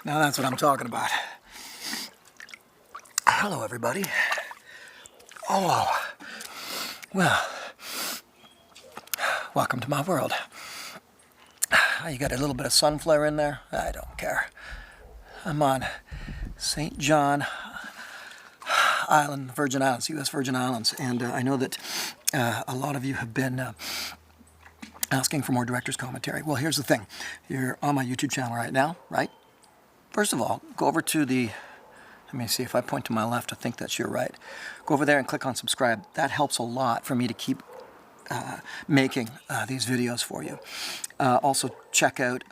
Now that's what I'm talking about. Hello, everybody. Oh, well, welcome to my world. You got a little bit of sun flare in there? I don't care. I'm on St. John Island, Virgin Islands, U.S. Virgin Islands, and I know that a lot of you have been asking for more director's commentary. Well, here's the thing. You're on my YouTube channel right now, right? First of all, go over to the, let me see, if I point to my left, I think that's your right. Go over there and click on subscribe. That helps a lot for me to keep making these videos for you. Also, check out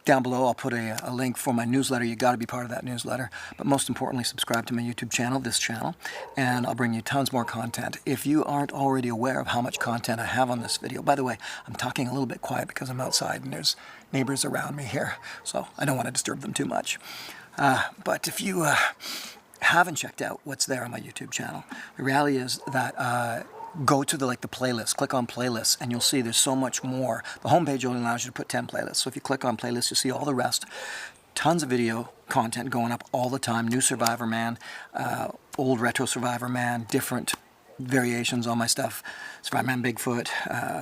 down below, I'll put a link for my newsletter. You got to be part of that newsletter. But most importantly, subscribe to my YouTube channel, this channel, and I'll bring you tons more content. If you aren't already aware of how much content I have on this video, by the way, I'm talking a little bit quiet because I'm outside and there's neighbors around me here, so I don't want to disturb them too much. But if you haven't checked out what's there on my YouTube channel, the reality is that go to the playlist, click on playlists, and you'll see there's so much more. The homepage only allows you to put 10 playlists. So if you click on playlists, you'll see all the rest. Tons of video content going up all the time. New Survivorman, old retro Survivorman, different variations on my stuff. Survivorman Bigfoot,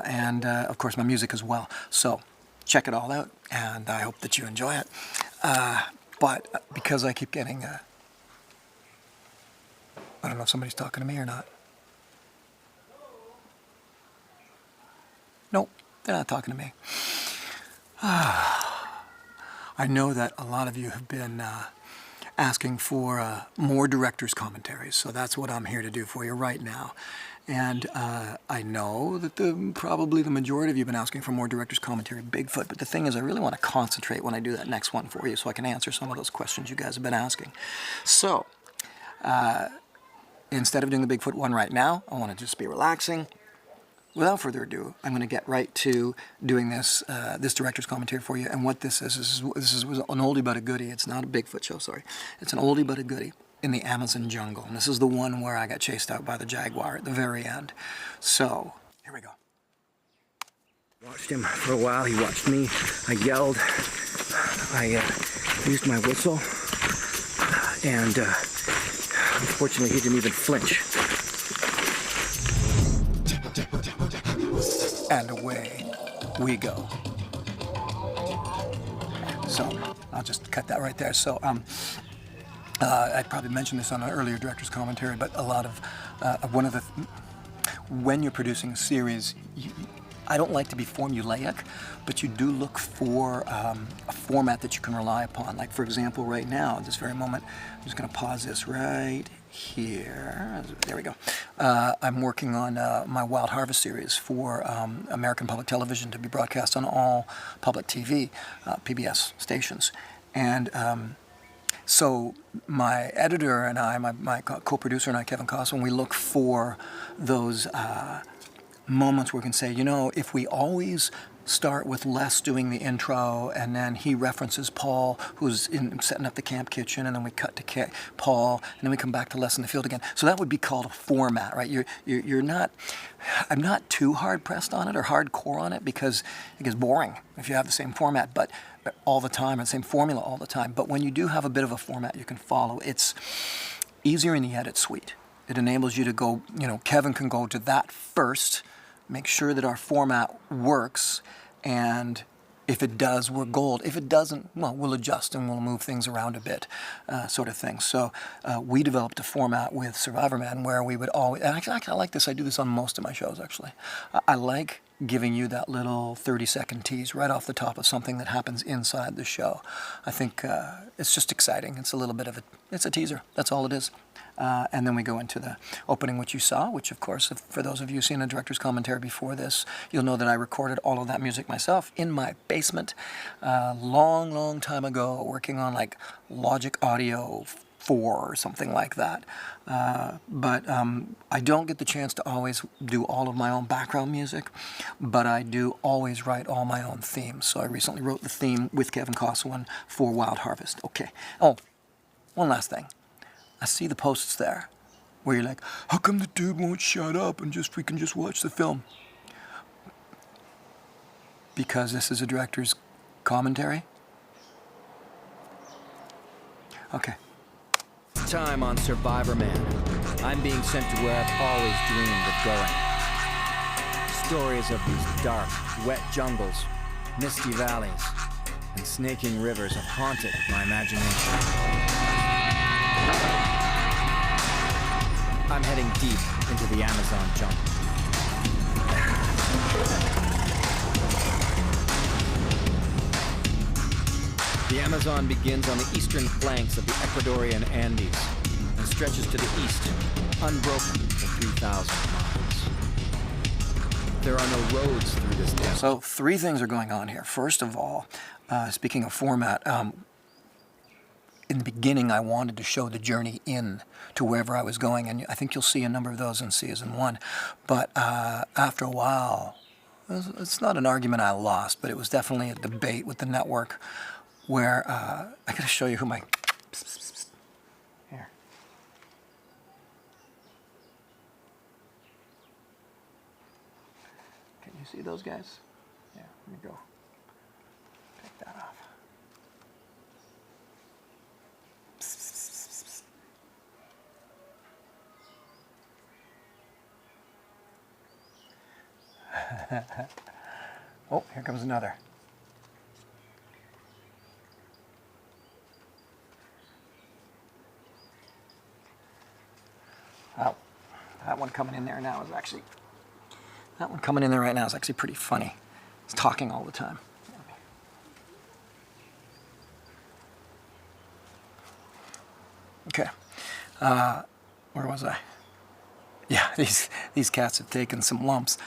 and of course my music as well. So check it all out, and I hope that you enjoy it. But because I keep getting, I don't know if somebody's talking to me or not. Nope, they're not talking to me. I know that a lot of you have been asking for more director's commentaries, so that's what I'm here to do for you right now. And I know that probably the majority of you have been asking for more director's commentary, Bigfoot, but the thing is I really want to concentrate when I do that next one for you so I can answer some of those questions you guys have been asking. So, instead of doing the Bigfoot one right now, I want to just be relaxing. Without further ado, I'm going to get right to doing this this director's commentary for you. And what this is an oldie but a goodie. It's not a Bigfoot show, sorry. It's an oldie but a goodie in the Amazon jungle. And this is the one where I got chased out by the Jaguar at the very end. So, here we go. Watched him for a while. He watched me. I yelled. I used my whistle. And unfortunately, he didn't even flinch. And away we go. So I'll just cut that right there. So I probably mentioned this on an earlier director's commentary, but a lot of when you're producing a series, I don't like to be formulaic, but you do look for a format that you can rely upon. Like for example, right now, at this very moment, I'm just going to pause this right here. There we go. I'm working on my Wild Harvest series for American Public Television to be broadcast on all public TV, PBS stations. And so my editor and I, my co-producer and I, Kevin Cosson, we look for those moments where we can say, you know, if we always start with Les doing the intro, and then he references Paul, who's setting up the camp kitchen, and then we cut to Paul, and then we come back to Les in the field again. So that would be called a format, right? You're not, I'm not too hard pressed on it or hardcore on it because it gets boring if you have the same format, but all the time, and the same formula all the time. But when you do have a bit of a format you can follow, it's easier in the edit suite. It enables you to go, you know, Kevin can go to that first, make sure that our format works, and if it does, we're gold. If it doesn't, well, we'll adjust and we'll move things around a bit, sort of thing. So we developed a format with Survivorman where we would always, and actually I like this, I do this on most of my shows actually. I like giving you that little 30-second tease right off the top of something that happens inside the show. I think it's just exciting. It's a little bit of a, it's a teaser, that's all it is. And then we go into the opening, which you saw, which of course, for those of you who've seen a director's commentary before this, you'll know that I recorded all of that music myself in my basement long time ago, working on like Logic Audio 4 or something like that. But I don't get the chance to always do all of my own background music, but I do always write all my own themes. So I recently wrote the theme with Kevin Cosson for Wild Harvest. Okay. Oh, one last thing. I see the posts there where you're like, how come the dude won't shut up and we can just watch the film? Because this is a director's commentary. Okay. Time on Survivorman. I'm being sent to where I've always dreamed of going. Stories of these dark, wet jungles, misty valleys, and snaking rivers have haunted my imagination. I'm heading deep into the Amazon jungle. The Amazon begins on the eastern flanks of the Ecuadorian Andes and stretches to the east, unbroken for 3,000 miles. There are no roads through this desert. So 3 things are going on here. First of all, speaking of format, in the beginning I wanted to show the journey in to wherever I was going, and I think you'll see a number of those in Season 1. But after a while, it's not an argument I lost, but it was definitely a debate with the network where I gotta show you who my... Here. Can you see those guys? Yeah, let me go. Take that off. Oh, here comes another. Oh, that one coming in there now is actually, that one coming in there right now is actually pretty funny. It's talking all the time. Okay, where was I? Yeah, these cats have taken some lumps.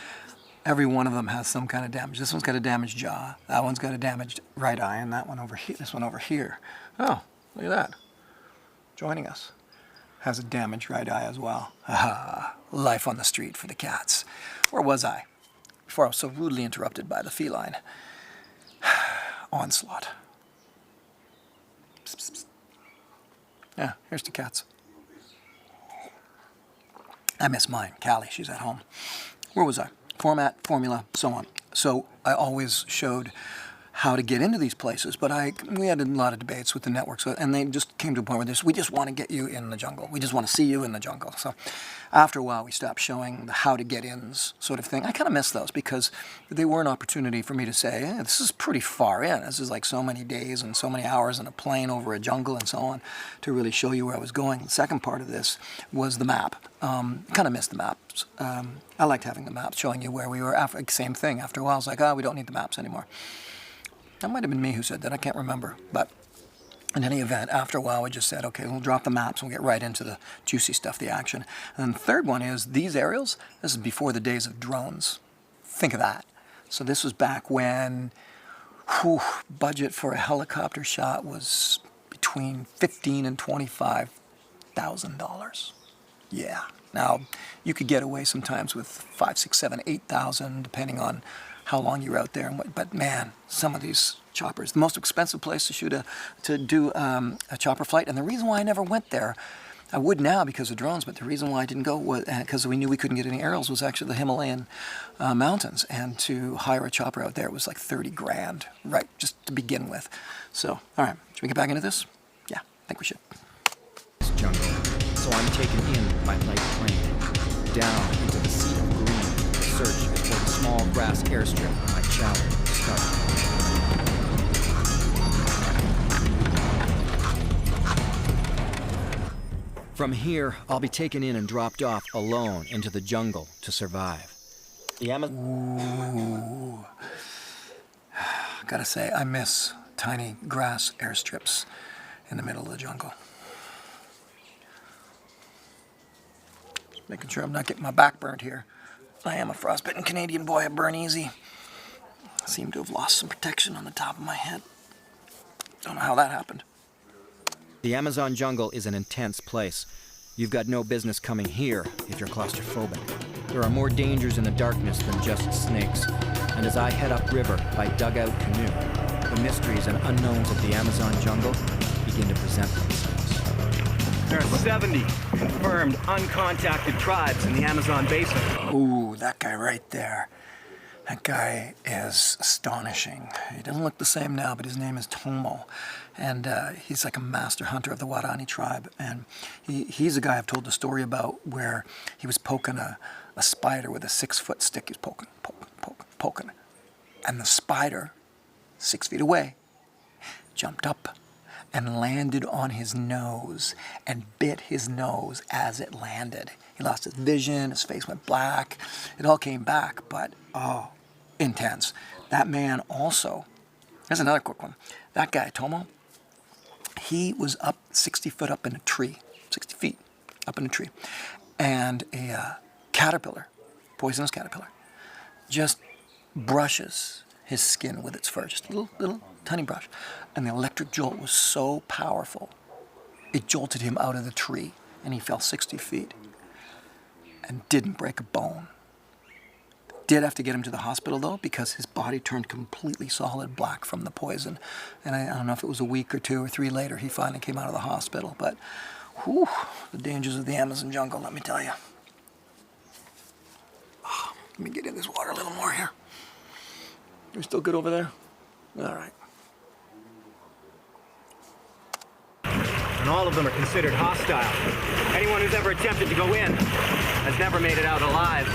Every one of them has some kind of damage. This one's got a damaged jaw. That one's got a damaged right eye, and that one over here. This one over here. Oh, look at that. Joining us has a damaged right eye as well. Ah, life on the street for the cats. Where was I before I was so rudely interrupted by the feline onslaught? Psst, psst, psst. Yeah, here's the cats. I miss mine. Callie, she's at home. Where was I? Format, formula, so on. So I always showed how to get into these places, but we had a lot of debates with the networks, and they just came to a point where we just want to get you in the jungle. We just want to see you in the jungle. So after a while, we stopped showing the how to get ins sort of thing. I kind of miss those because they were an opportunity for me to say, hey, this is pretty far in. This is like so many days and so many hours in a plane over a jungle and so on to really show you where I was going. The second part of this was the map. Kind of missed the maps. I liked having the maps showing you where we were. Same thing. After a while, I was like, oh, we don't need the maps anymore. That might have been me who said that. I can't remember. But in any event, after a while, we just said, okay, we'll drop the maps. We'll get right into the juicy stuff, the action. And the third one is these aerials. This is before the days of drones. Think of that. So this was back when budget for a helicopter shot was between $15,000 and $25,000. Yeah. Now, you could get away sometimes with 5, 6, 7, 8,000, depending on how long you're out there. But man, some of these choppers, the most expensive place to shoot to do a chopper flight. And the reason why I never went there, I would now because of drones, but the reason why I didn't go was because we knew we couldn't get any aerials, was actually the Himalayan mountains. And to hire a chopper out there was like 30 grand, right, just to begin with. So, all right, should we get back into this? Yeah, I think we should. This jungle, so I'm taken in by light plane, down into the sea of green. The search is for the small grass airstrip my challenge started. From here, I'll be taken in and dropped off alone into the jungle to survive. The Ooh. Gotta say, I miss tiny grass airstrips in the middle of the jungle. Just making sure I'm not getting my back burnt here. I am a frostbitten Canadian boy. I burn easy. I seem to have lost some protection on the top of my head. Don't know how that happened. The Amazon jungle is an intense place. You've got no business coming here if you're claustrophobic. There are more dangers in the darkness than just snakes. And as I head upriver by dugout canoe, the mysteries and unknowns of the Amazon jungle begin to present themselves. There are 70 confirmed uncontacted tribes in the Amazon basin. Ooh, that guy right there. That guy is astonishing. He doesn't look the same now, but his name is Tomo. And he's like a master hunter of the Guarani tribe. And he's a guy I've told the story about where he was poking a spider with a 6-foot stick. He's poking. And the spider, 6 feet away, jumped up and landed on his nose and bit his nose as it landed. He lost his vision, his face went black. It all came back, but oh, intense. That man also, here's another quick one. That guy, Tomo, he was up 60 foot up in a tree, 60 feet up in a tree. And a caterpillar, poisonous caterpillar, just brushes his skin with its fur, just a little tiny brush. And the electric jolt was so powerful, it jolted him out of the tree, and he fell 60 feet and didn't break a bone. Did have to get him to the hospital, though, because his body turned completely solid black from the poison. And I don't know if it was a week or 2 or 3 later, he finally came out of the hospital. But, whew, the dangers of the Amazon jungle, let me tell you. Oh, let me get in this water a little more here. You're still good over there? All right. And all of them are considered hostile. Anyone who's ever attempted to go in has never made it out alive.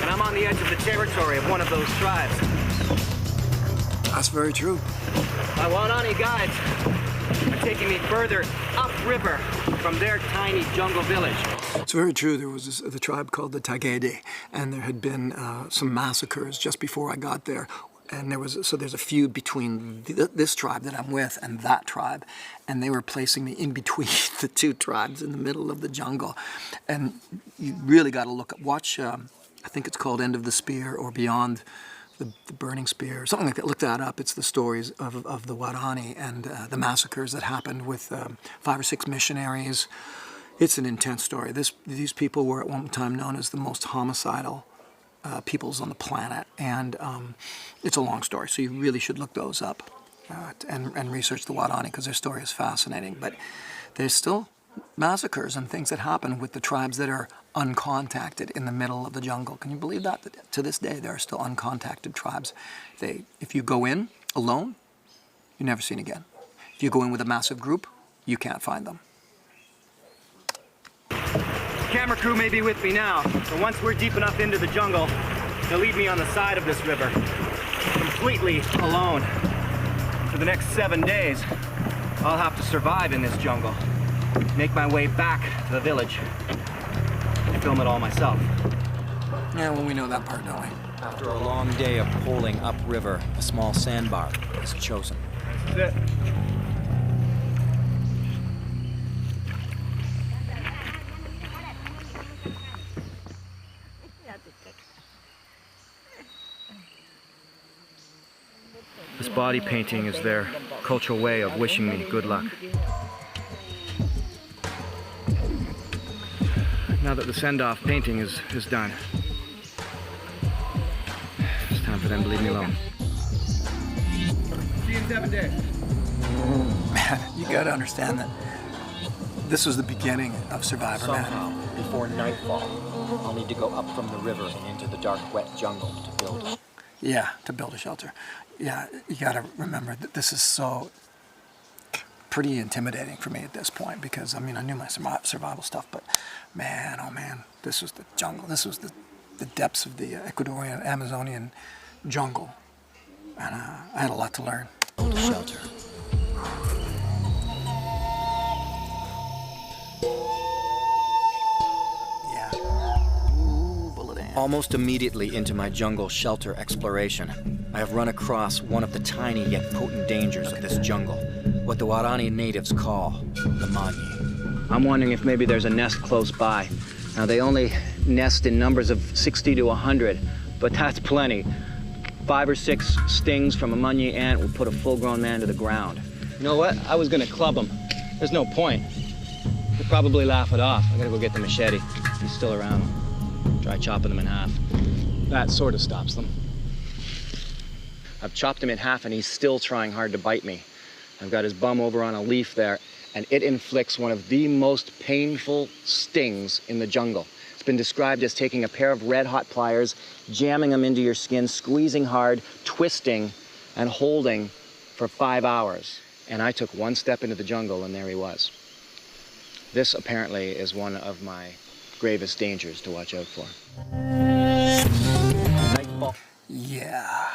And I'm on the edge of the territory of one of those tribes. That's very true. My Guarani guides are taking me further upriver from their tiny jungle village. It's very true. There was the tribe called the Tagede, and there had been some massacres just before I got there. And there's a feud between this tribe that I'm with and that tribe, and they were placing me in between the two tribes in the middle of the jungle. And you really got to watch. I think it's called End of the Spear or Beyond the Burning Spear, something like that. Look that up. It's the stories of the Guarani and the massacres that happened with 5 or 6 missionaries. It's an intense story. These people were at one time known as the most homicidal peoples on the planet, and it's a long story, so you really should look those up and research the Guarani, because their story is fascinating. But there's still massacres and things that happen with the tribes that are uncontacted in the middle of the jungle. Can you believe that? That to this day, there are still uncontacted tribes. If you go in alone, you're never seen again. If you go in with a massive group, you can't find them. Camera crew may be with me now, but once we're deep enough into the jungle, they'll leave me on the side of this river, completely alone. For the next 7 days, I'll have to survive in this jungle, make my way back to the village, and film it all myself. Yeah, well, we know that part, don't we? After a long day of poling upriver, a small sandbar is chosen. That's it. This body painting is their cultural way of wishing me good luck. Now that the send-off painting is done, it's time for them to leave me alone. See you in 7 days. Man, you got to understand that this was the beginning of Survivorman. Somehow, before nightfall, I'll need to go up from the river and into the dark, wet jungle to build. Yeah, to build a shelter. Yeah, you got to remember that this is so pretty intimidating for me at this point, because, I mean, I knew my survival stuff, but man, oh man, this was the jungle. This was the depths of the Ecuadorian, Amazonian jungle. And I had a lot to learn. Build a shelter. Yeah. Ooh, bullet ant. Almost immediately into my jungle shelter exploration, I have run across one of the tiny yet potent dangers of this jungle, what the Guarani natives call the Manyi. I'm wondering if maybe there's a nest close by. Now, they only nest in numbers of 60 to 100, but that's plenty. 5 or 6 stings from a Manyi ant will put a full-grown man to the ground. You know what? I was gonna club him. There's no point. He'll probably laugh it off. I gotta go get the machete. He's still around. Try chopping him in half. That sort of stops them. I've chopped him in half and he's still trying hard to bite me. I've got his bum over on a leaf there, and it inflicts one of the most painful stings in the jungle. It's been described as taking a pair of red-hot pliers, jamming them into your skin, squeezing hard, twisting, and holding for 5 hours. And I took one step into the jungle, and there he was. This apparently is one of my gravest dangers to watch out for. Nightfall. Yeah,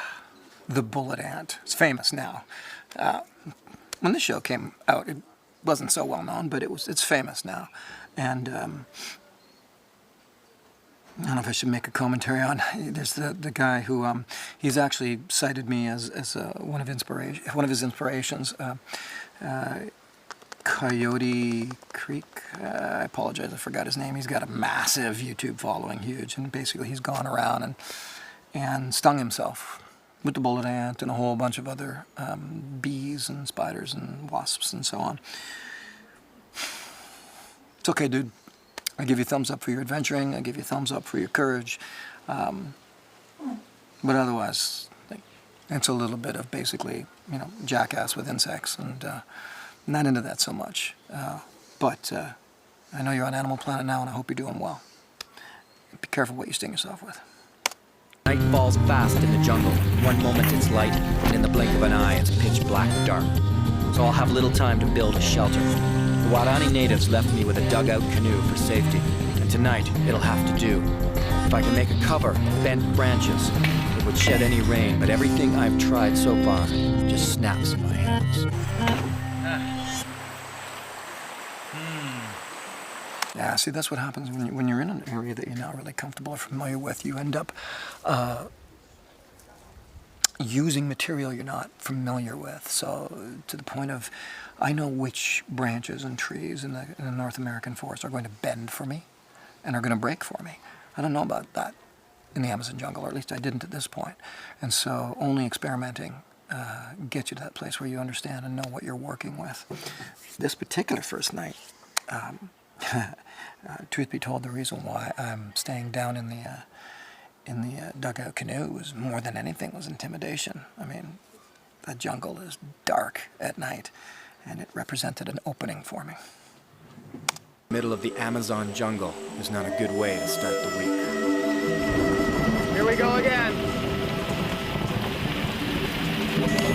the bullet ant. It's famous now. When the show came out, it wasn't so well known, but it's famous now. And I don't know if I should make a commentary on. There's the guy who he's actually cited me as one of his inspirations. Coyote Creek. I apologize, I forgot his name. He's got a massive YouTube following, huge, and basically he's gone around and stung himself with the bullet ant and a whole bunch of other bees and spiders and wasps and so on. It's okay, dude. I give you thumbs up for your adventuring. I give you thumbs up for your courage. But otherwise, it's a little bit of basically, jackass with insects, and not into that so much. But I know you're on Animal Planet now, and I hope you're doing well. Be careful what you sting yourself with. Night falls fast in the jungle. One moment it's light, and in the blink of an eye it's pitch black dark. So I'll have little time to build a shelter. The guarani natives left me with a dugout canoe for safety, and tonight it'll have to do. If I can make a cover of bent branches, it would shed any rain, but everything I've tried so far just snaps in my hands. Yeah, see, that's what happens when you're in an area that you're not really comfortable or familiar with. You end up using material you're not familiar with. So to the point of, I know which branches and trees in the North American forest are going to bend for me and are going to break for me. I don't know about that in the Amazon jungle, or at least I didn't at this point. And so only experimenting gets you to that place where you understand and know what you're working with. This particular first night, truth be told, the reason why I'm staying down in the dugout canoe was more than anything was intimidation. I mean, the jungle is dark at night, and it represented an opening for me. Middle of the Amazon jungle is not a good way to start the week. Here we go again.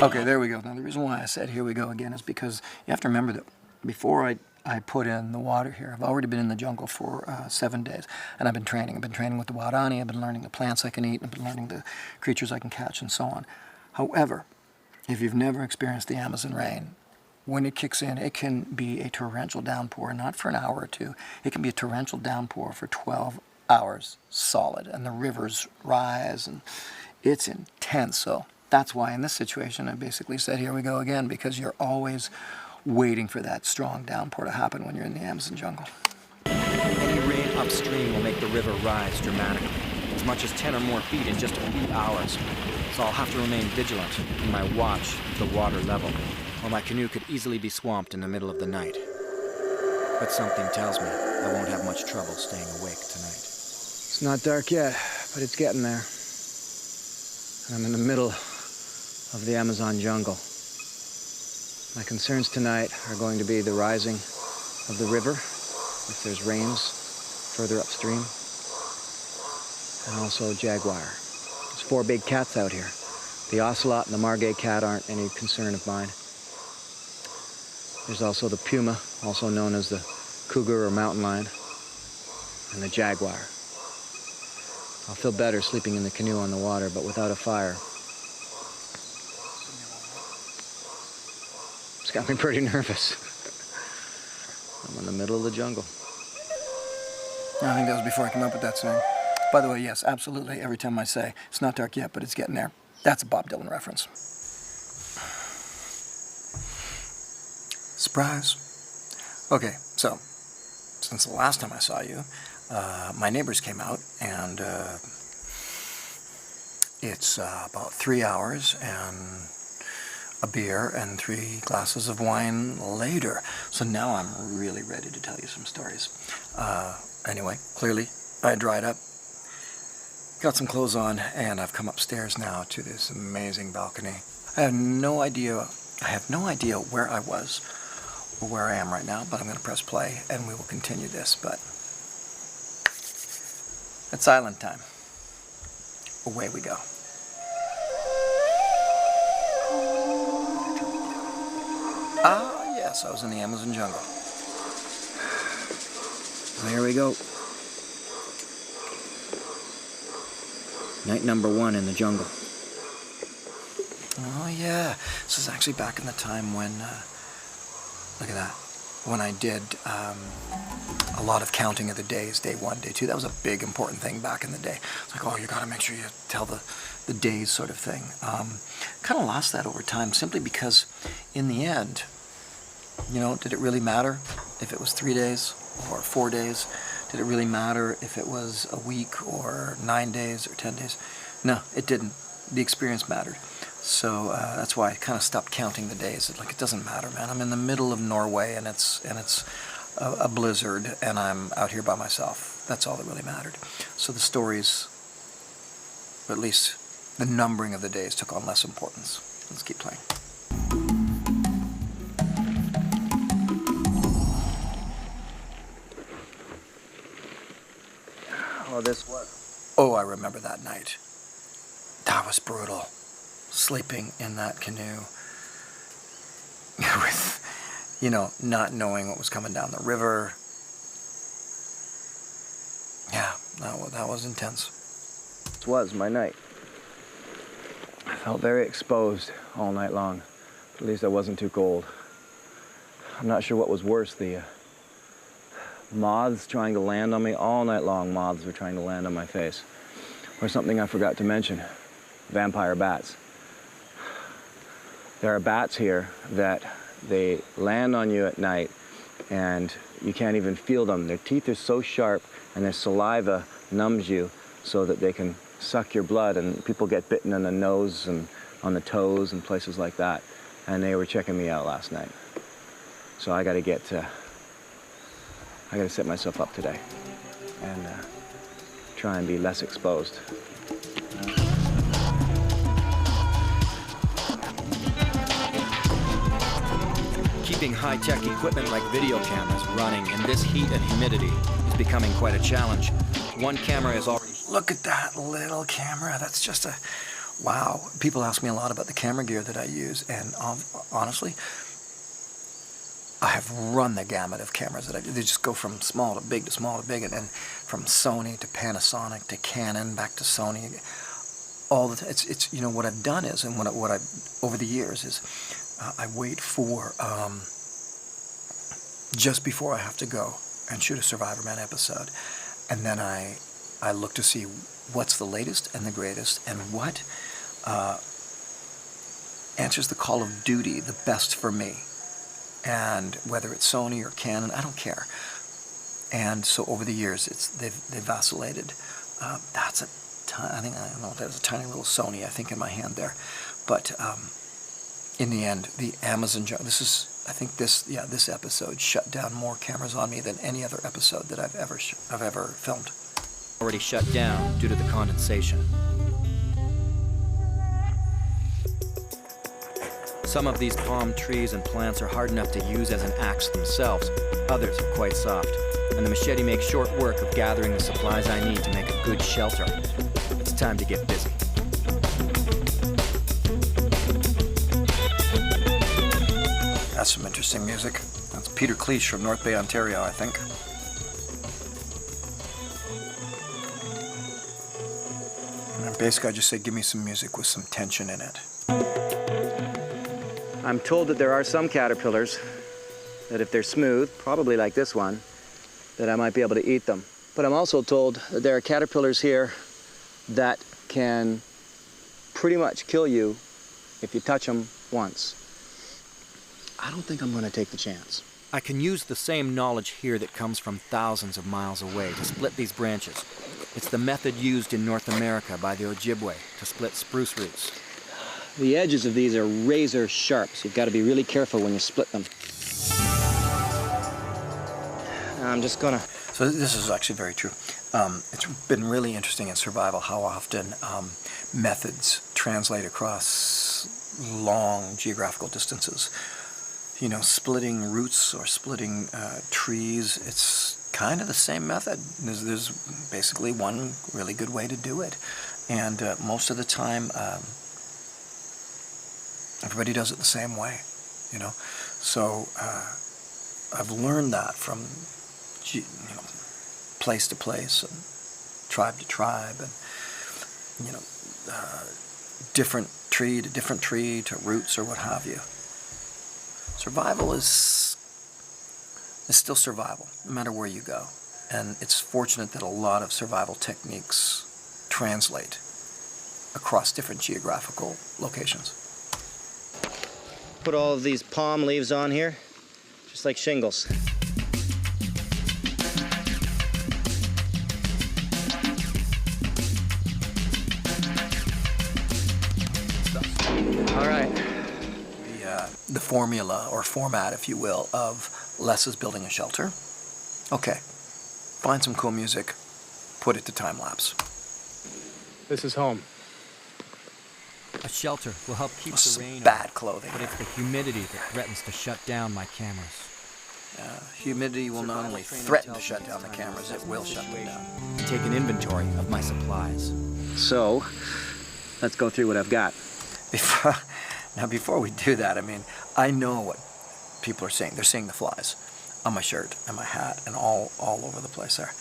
Okay, there we go. Now, the reason why I said here we go again is because you have to remember that before I put in the water here, I've already been in the jungle for 7 days, and I've been training. I've been training with the guarani, I've been learning the plants I can eat, I've been learning the creatures I can catch, and so on. However, if you've never experienced the Amazon rain, when it kicks in, it can be a torrential downpour, not for an hour or two. It can be a torrential downpour for 12 hours solid, and the rivers rise, and it's intense. So that's why in this situation I basically said, here we go again, because you're always waiting for that strong downpour to happen when you're in the Amazon jungle. Any rain upstream will make the river rise dramatically, as much as 10 or more feet in just a few hours. So I'll have to remain vigilant in my watch of the water level, or my canoe could easily be swamped in the middle of the night. But something tells me I won't have much trouble staying awake tonight. It's not dark yet, but it's getting there. I'm in the middle of the Amazon jungle. My concerns tonight are going to be the rising of the river, if there's rains further upstream, and also Jaguar. There's 4 big cats out here. The ocelot and the margay cat aren't any concern of mine. There's also the puma, also known as the cougar or mountain lion, and the jaguar. I'll feel better sleeping in the canoe on the water, but without a fire. It's got me pretty nervous. I'm in the middle of the jungle. I think that was before I came up with that saying. By the way, yes, absolutely, every time I say, it's not dark yet, but it's getting there, that's a Bob Dylan reference. Surprise. Okay, so, since the last time I saw you, my neighbors came out, and it's about 3 hours and a beer and 3 glasses of wine later. So now I'm really ready to tell you some stories. Anyway, clearly I dried up, got some clothes on, and I've come upstairs now to this amazing balcony. I have no idea where I was or where I am right now, but I'm going to press play and we will continue this. But It's island time. Away we go. Ah, yes, I was in the Amazon jungle. There we go. Night number 1 in the jungle. Oh, yeah. This is actually back in the time when, look at that, when I did a lot of counting of the days, day 1, day 2. That was a big, important thing back in the day. It's like, oh, you got to make sure you tell the days sort of thing. Kind of lost that over time simply because in the end, you know, did it really matter if it was 3 days or 4 days? Did it really matter if it was a week or 9 days or 10 days? No, it didn't. The experience mattered. So that's why I kind of stopped counting the days. It's like, it doesn't matter, man. I'm in the middle of Norway and it's a blizzard and I'm out here by myself. That's all that really mattered. So the stories, or at least the numbering of the days, took on less importance. Let's keep playing. Oh, this was. Oh, I remember that night. That was brutal. Sleeping in that canoe with, you know, not knowing what was coming down the river. Yeah, that was intense. This was my night. I felt very exposed all night long. At least I wasn't too cold. I'm not sure what was worse, the moths trying to land on me all night long. Moths were trying to land on my face. Or something I forgot to mention, vampire bats. There are bats here that they land on you at night and you can't even feel them. Their teeth are so sharp and their saliva numbs you so that they can suck your blood, and people get bitten on the nose and on the toes and places like that. And they were checking me out last night. So I gotta set myself up today and try and be less exposed. Keeping high-tech equipment like video cameras running in this heat and humidity is becoming quite a challenge. One camera is already... Look at that little camera. That's just a... Wow. People ask me a lot about the camera gear that I use, and honestly, I have run the gamut of cameras that they just go from small to big to small to big, and then from Sony to Panasonic to Canon back to Sony. All the it's you know, what I've done is, and what I over the years is, I wait for just before I have to go and shoot a Survivorman episode, and then I look to see what's the latest and the greatest and what answers the call of duty the best for me. And whether it's Sony or Canon, I don't care. And so over the years, they've vacillated. That's I don't know, there's a tiny little Sony, I think, in my hand there. But in the end, the Amazon jungle, I think this episode shut down more cameras on me than any other episode that I've ever filmed. already shut down due to the condensation. Some of these palm trees and plants are hard enough to use as an axe themselves. Others are quite soft, and the machete makes short work of gathering the supplies I need to make a good shelter. It's time to get busy. That's some interesting music. That's Peter Cleach from North Bay, Ontario, I think. And basically, I just say, give me some music with some tension in it. I'm told that there are some caterpillars that if they're smooth, probably like this one, that I might be able to eat them. But I'm also told that there are caterpillars here that can pretty much kill you if you touch them once. I don't think I'm going to take the chance. I can use the same knowledge here that comes from thousands of miles away to split these branches. It's the method used in North America by the Ojibwe to split spruce roots. The edges of these are razor sharp, so you've got to be really careful when you split them. I'm just gonna... So this is actually very true. It's been really interesting in survival how often methods translate across long geographical distances. You know, splitting roots or splitting trees, kind of the same method. There's basically one really good way to do it. And most of the time, everybody does it the same way, you know. So I've learned that from, place to place and tribe to tribe, and different tree to roots or what have you. Survival is still survival, no matter where you go. And it's fortunate that a lot of survival techniques translate across different geographical locations. Put all of these palm leaves on here, just like shingles. All right. The formula, or format, if you will, of Les is building a shelter. Okay, find some cool music, put it to time-lapse. This is home. A shelter will help keep the rain Bad away, clothing. but it's the humidity that threatens to shut down my cameras. Humidity will not only threaten to shut down the cameras, it will shut them down. Take an inventory of my supplies. So, let's go through what I've got. Before we do that, I mean, I know what people are saying. They're seeing the flies on my shirt and my hat and all over the place there.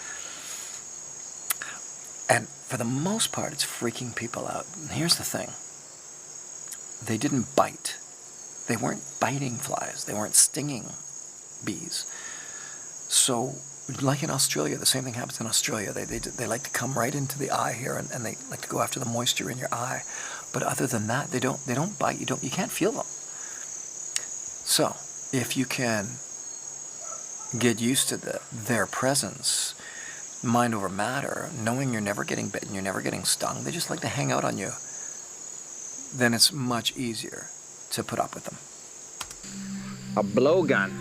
And for the most part, it's freaking people out. And here's the thing. They didn't bite. They weren't biting flies. They weren't stinging bees. So, like in Australia, the same thing happens in Australia. They like to come right into the eye here, and they like to go after the moisture in your eye. But other than that, they don't bite. You can't feel them. So, if you can get used to their presence, mind over matter, knowing you're never getting bitten, you're never getting stung, they just like to hang out on you, then it's much easier to put up with them. A blowgun.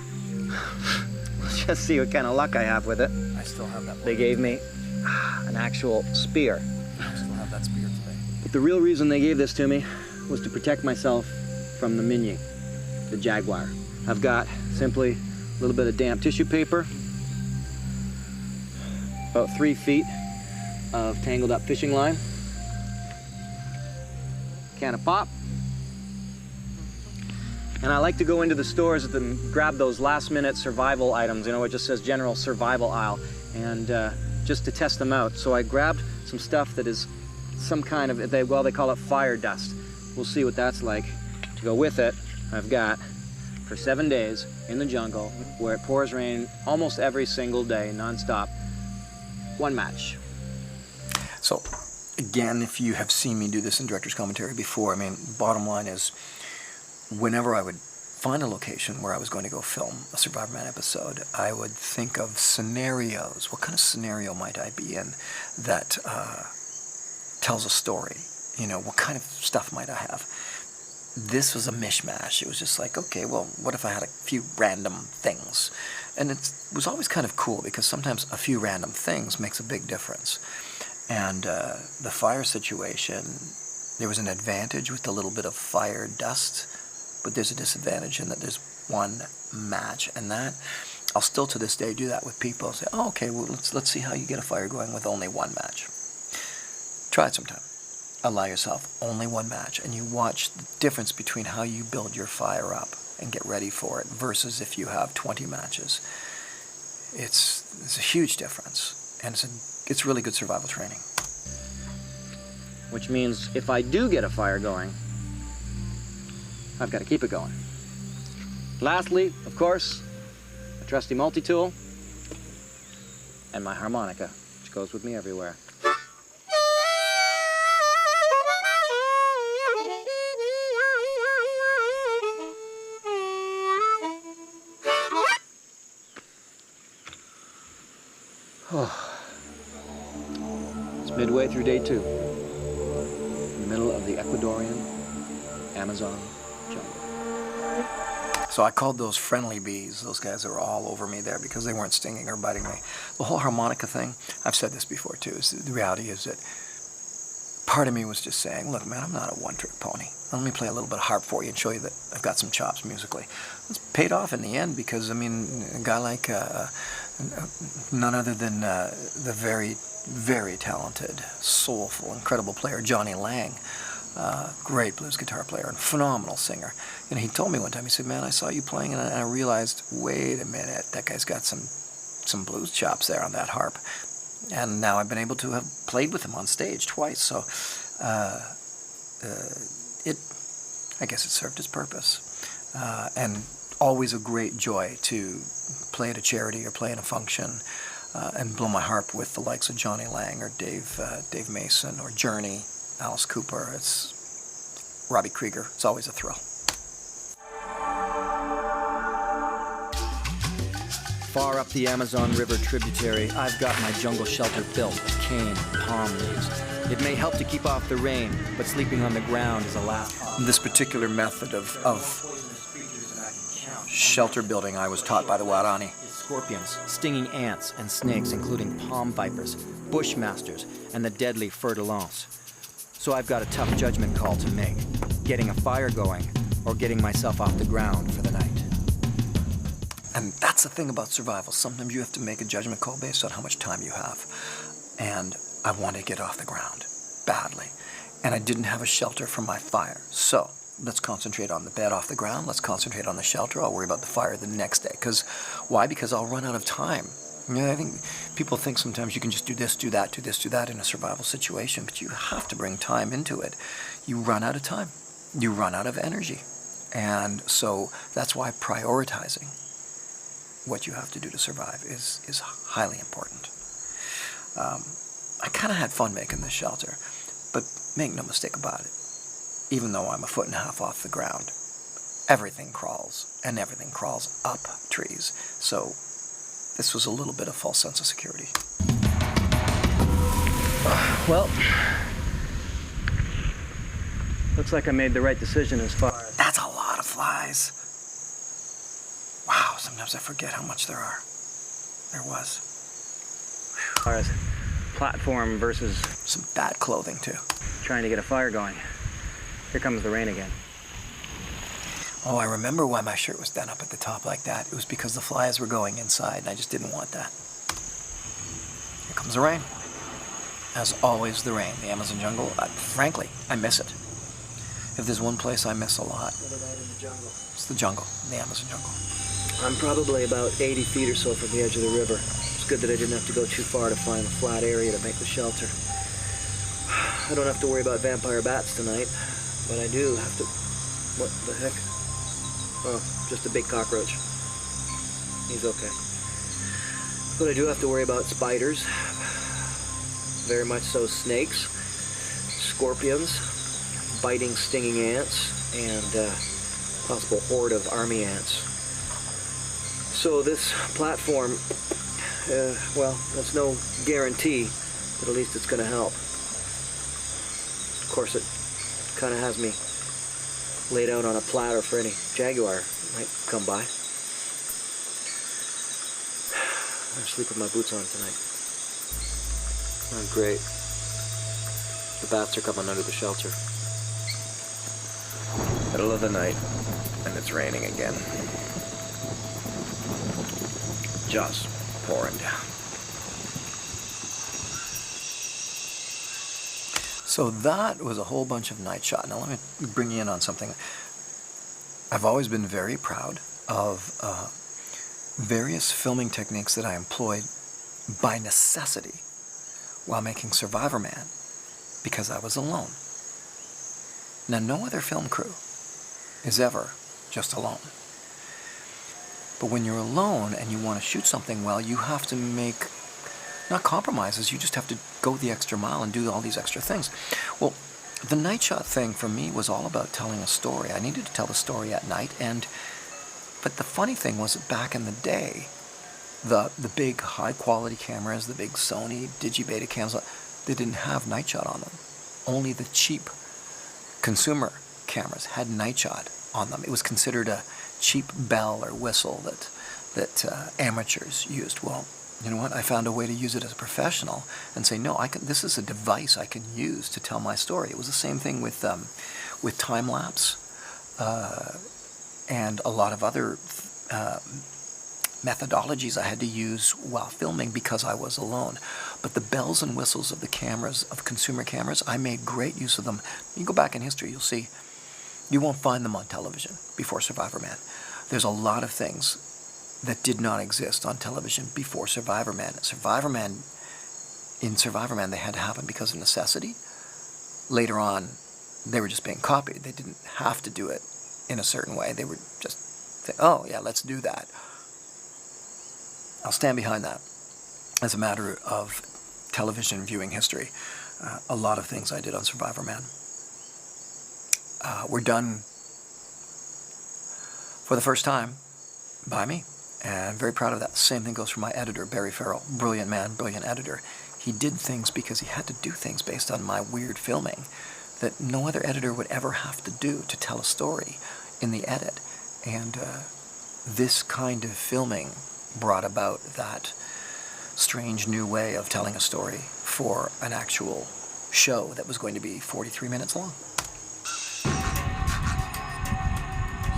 Let's just see what kind of luck I have with it. I still have that. They gave me an actual spear. I still have that spear today. But the real reason they gave this to me was to protect myself from the Minyi, the Jaguar. I've got simply a little bit of damp tissue paper, about 3 feet of tangled up fishing line, can of pop, and I like to go into the stores and grab those last-minute survival items. You know, it just says general survival aisle, and just to test them out. So I grabbed some stuff that is some kind of, they call it fire dust. We'll see what that's like. To go with it, I've got, for 7 days in the jungle, where it pours rain almost every single day, nonstop, 1 match. So, again, if you have seen me do this in director's commentary before, I mean, bottom line is, whenever I would find a location where I was going to go film a Survivorman episode, I would think of scenarios. What kind of scenario might I be in that tells a story? You know, what kind of stuff might I have? This was a mishmash. It was just like, okay, well, what if I had a few random things? And it was always kind of cool, because sometimes a few random things makes a big difference. And the fire situation, there was an advantage with the little bit of fire dust, but there's a disadvantage in that there's 1 match, and that I'll still to this day do that with people. I'll say, oh, okay, well, let's see how you get a fire going with only 1 match. Try it sometime. Allow yourself only 1 match, and you watch the difference between how you build your fire up and get ready for it versus if you have 20 matches. It's a huge difference, and it's really good survival training. Which means if I do get a fire going, I've got to keep it going. Lastly, of course, a trusty multi-tool and my harmonica, which goes with me everywhere. It's midway through day 2, in the middle of the Ecuadorian Amazon jungle. So I called those friendly bees. Those guys that were all over me there because they weren't stinging or biting me. The whole harmonica thing, I've said this before too, is the reality is that part of me was just saying, look, man, I'm not a one-trick pony. Let me play a little bit of harp for you and show you that I've got some chops musically. It's paid off in the end because, I mean, a guy like None other than the very, very talented, soulful, incredible player, Johnny Lang. Great blues guitar player and phenomenal singer. And he told me one time, he said, man, I saw you playing and I realized, wait a minute, that guy's got some blues chops there on that harp. And now I've been able to have played with him on stage twice. So I guess it served its purpose. And always a great joy to play at a charity or play in a function and blow my harp with the likes of Johnny Lang or Dave Mason or Journey, Alice Cooper. It's Robbie Krieger. It's always a thrill. Far up the Amazon River tributary, I've got my jungle shelter built of cane and palm leaves. It may help to keep off the rain, but sleeping on the ground is a last option. This particular method of shelter building I was taught by the guarani. Scorpions, stinging ants, and snakes, including palm vipers, bushmasters, and the deadly fer-de-lance. So I've got a tough judgment call to make. Getting a fire going, or getting myself off the ground for the night. And that's the thing about survival. Sometimes you have to make a judgment call based on how much time you have. And I wanted to get off the ground badly. And I didn't have a shelter for my fire. So let's concentrate on the bed off the ground. Let's concentrate on the shelter. I'll worry about the fire the next day. Why? Because I'll run out of time. I think people think sometimes you can just do this, do that, do this, do that in a survival situation. But you have to bring time into it. You run out of time. You run out of energy. And so that's why prioritizing what you have to do to survive is highly important. I kind of had fun making this shelter, but make no mistake about it, even though I'm 1.5 feet off the ground, everything crawls, and everything crawls up trees. So this was a little bit of false sense of security. Well, looks like I made the right decision as far as... That's a lot of flies. Wow, sometimes I forget how much there are. There was. As far as platform versus Some bad clothing, too. trying to get a fire going. Here comes the rain again. Oh, I remember why my shirt was done up at the top like that. It was because the flies were going inside, and I just didn't want that. Here comes the rain. As always, the rain. The Amazon jungle, frankly, I miss it. If there's one place I miss a lot, it's the jungle, the Amazon jungle. I'm probably about 80 feet or so from the edge of the river. It's good that I didn't have to go too far to find a flat area to make the shelter. I don't have to worry about vampire bats tonight, but I do have to... What the heck? Oh, just a big cockroach. He's okay. But I do have to worry about spiders. Very much so snakes, scorpions, biting, stinging ants, and possible horde of army ants. So this platform, well, that's no guarantee, but at least it's going to help. Of course, it kind of has me laid out on a platter for any Jaguar might come by. I'm sleep with my boots on tonight. Oh, great. The bats are coming under the shelter. Middle of the night, and it's raining again. Just pouring down. So that was a whole bunch of night shot. Now let me bring you in on something. I've always been very proud of various filming techniques that I employed by necessity while making Survivorman, because I was alone. Now, no other film crew is ever just alone. But when you're alone and you want to shoot something well, you have to make, not compromises, you just have to go the extra mile and do all these extra things. Well, the night shot thing for me was all about telling a story. I needed to tell the story at night, but the funny thing was that back in the day, the big high-quality cameras, the big Sony Digibeta cams, they didn't have night shot on them. Only the cheap consumer cameras had night shot on them. It was considered a cheap bell or whistle that amateurs used. Well, you know what? I found a way to use it as a professional and say, no, this is a device I can use to tell my story. It was the same thing with time-lapse and a lot of other methodologies I had to use while filming because I was alone. But the bells and whistles of the cameras, of consumer cameras, I made great use of them. You go back in history, you'll see, you won't find them on television before Survivorman. There's a lot of things that did not exist on television before Survivorman. In Survivorman, they had to happen because of necessity. Later on, they were just being copied. They didn't have to do it in a certain way. They were just saying, oh, yeah, let's do that. I'll stand behind that as a matter of television viewing history. A lot of things I did on Survivorman were done for the first time by me, and I'm very proud of that. Same thing goes for my editor, Barry Farrell. Brilliant man, brilliant editor. He did things because he had to do things based on my weird filming that no other editor would ever have to do to tell a story in the edit. And this kind of filming brought about that strange new way of telling a story for an actual show that was going to be 43 minutes long.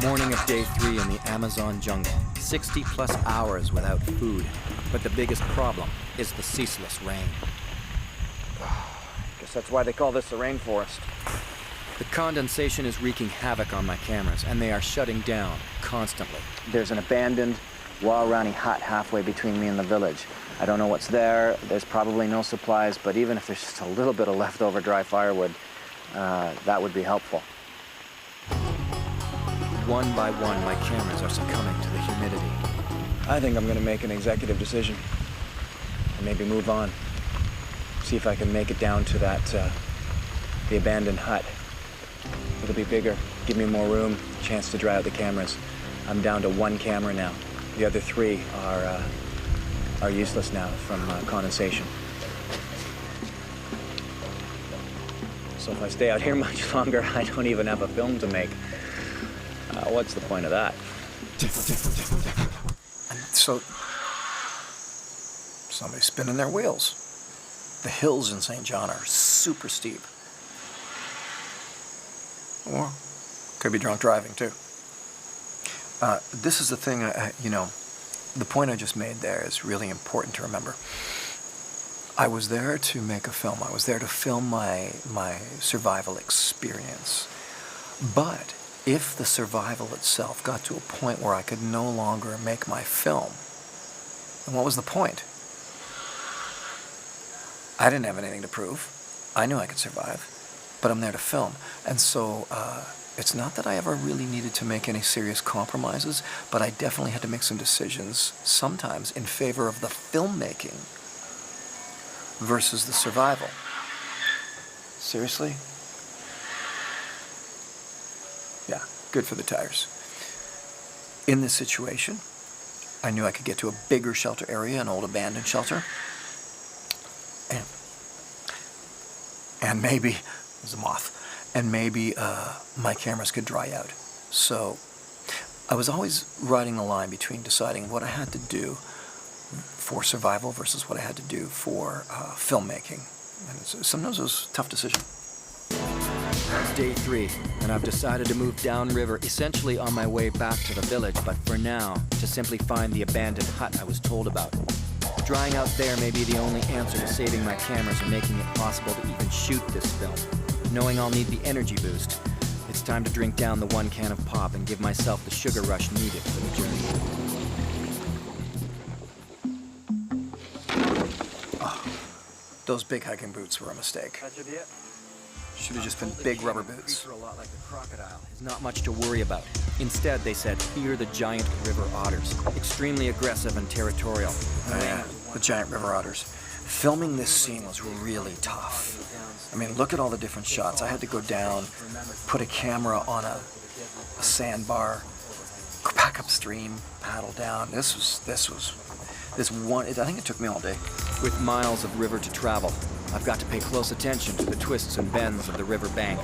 Morning of day 3 in the Amazon jungle. 60 plus hours without food. But the biggest problem is the ceaseless rain. Guess that's why they call this the rainforest. The condensation is wreaking havoc on my cameras, and they are shutting down constantly. There's an abandoned guarani hut halfway between me and the village. I don't know what's there. There's probably no supplies, but even if there's just a little bit of leftover dry firewood, that would be helpful. One by one, my cameras are succumbing to the humidity. I think I'm gonna make an executive decision. And maybe move on. See if I can make it down to that, the abandoned hut. It'll be bigger, give me more room, chance to dry out the cameras. I'm down to 1 camera now. The other 3 are useless now from condensation. So if I stay out here much longer, I don't even have a film to make. What's the point of that? And so, somebody's spinning their wheels. The hills in St. John are super steep. Or could be drunk driving too. This is the thing, the point I just made there is really important to remember. I was there to make a film. I was there to film my survival experience. But if the survival itself got to a point where I could no longer make my film, then what was the point? I didn't have anything to prove. I knew I could survive, but I'm there to film. And so it's not that I ever really needed to make any serious compromises, but I definitely had to make some decisions, sometimes in favor of the filmmaking versus the survival. Seriously? Yeah, good for the tires. In this situation, I knew I could get to a bigger shelter area, an old abandoned shelter. And maybe, there's a moth, and maybe my cameras could dry out. So I was always riding the line between deciding what I had to do for survival versus what I had to do for filmmaking. And sometimes it was a tough decision. It's day 3, and I've decided to move downriver, essentially on my way back to the village, but for now, to simply find the abandoned hut I was told about. Drying out there may be the only answer to saving my cameras and making it possible to even shoot this film. Knowing I'll need the energy boost, it's time to drink down the 1 can of pop and give myself the sugar rush needed for the journey. Oh, those big hiking boots were a mistake. That should be it. Should have just been big rubber boots. A lot like the crocodile. There's not much to worry about. Instead, they said, fear the giant river otters. Extremely aggressive and territorial. Oh yeah, the giant river otters. Filming this scene was really tough. I mean, look at all the different shots. I had to go down, put a camera on a sandbar, go back upstream, paddle down. I think it took me all day. With miles of river to travel, I've got to pay close attention to the twists and bends of the river bank.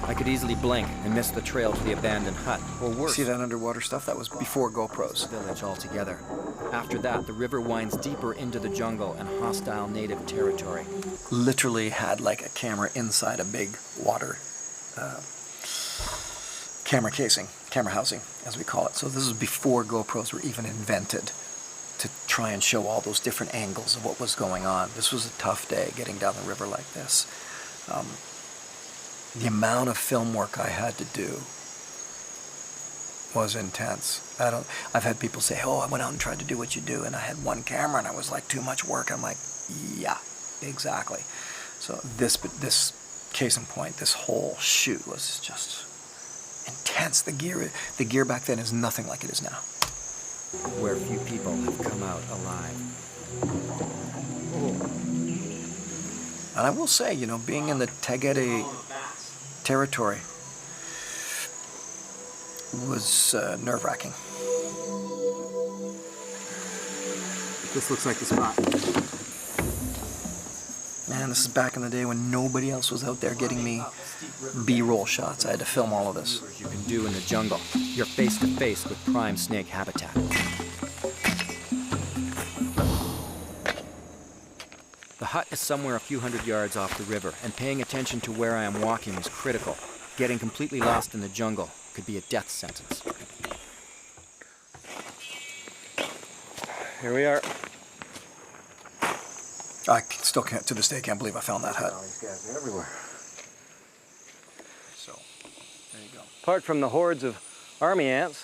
I could easily blink and miss the trail to the abandoned hut, or worse. See that underwater stuff? That was before GoPros. Village altogether. After that, the river winds deeper into the jungle and hostile native territory. Literally had like a camera inside a big water camera casing, camera housing, as we call it. So this is before GoPros were even invented. to try and show all those different angles of what was going on. This was a tough day getting down the river like this. The amount of film work I had to do was intense. I've had people say, oh, I went out and tried to do what you do, and I had one camera, and I was like, too much work. I'm like, yeah, exactly. So this case in point, this whole shoot was just intense. The gear back then is nothing like it is now. Where few people have come out alive. And I will say, you know, being in the Tegede territory was nerve-wracking. This looks like the spot. Man, this is back in the day when nobody else was out there getting me B-roll shots. I had to film all of this. You can do in the jungle. You're face to face with prime snake habitat. The hut is somewhere a few hundred yards off the river, and paying attention to where I am walking is critical. Getting completely lost in the jungle could be a death sentence. Here we are. I still can't, to this day, can't believe I found that hut. All these guys are everywhere. So, there you go. Apart from the hordes of army ants,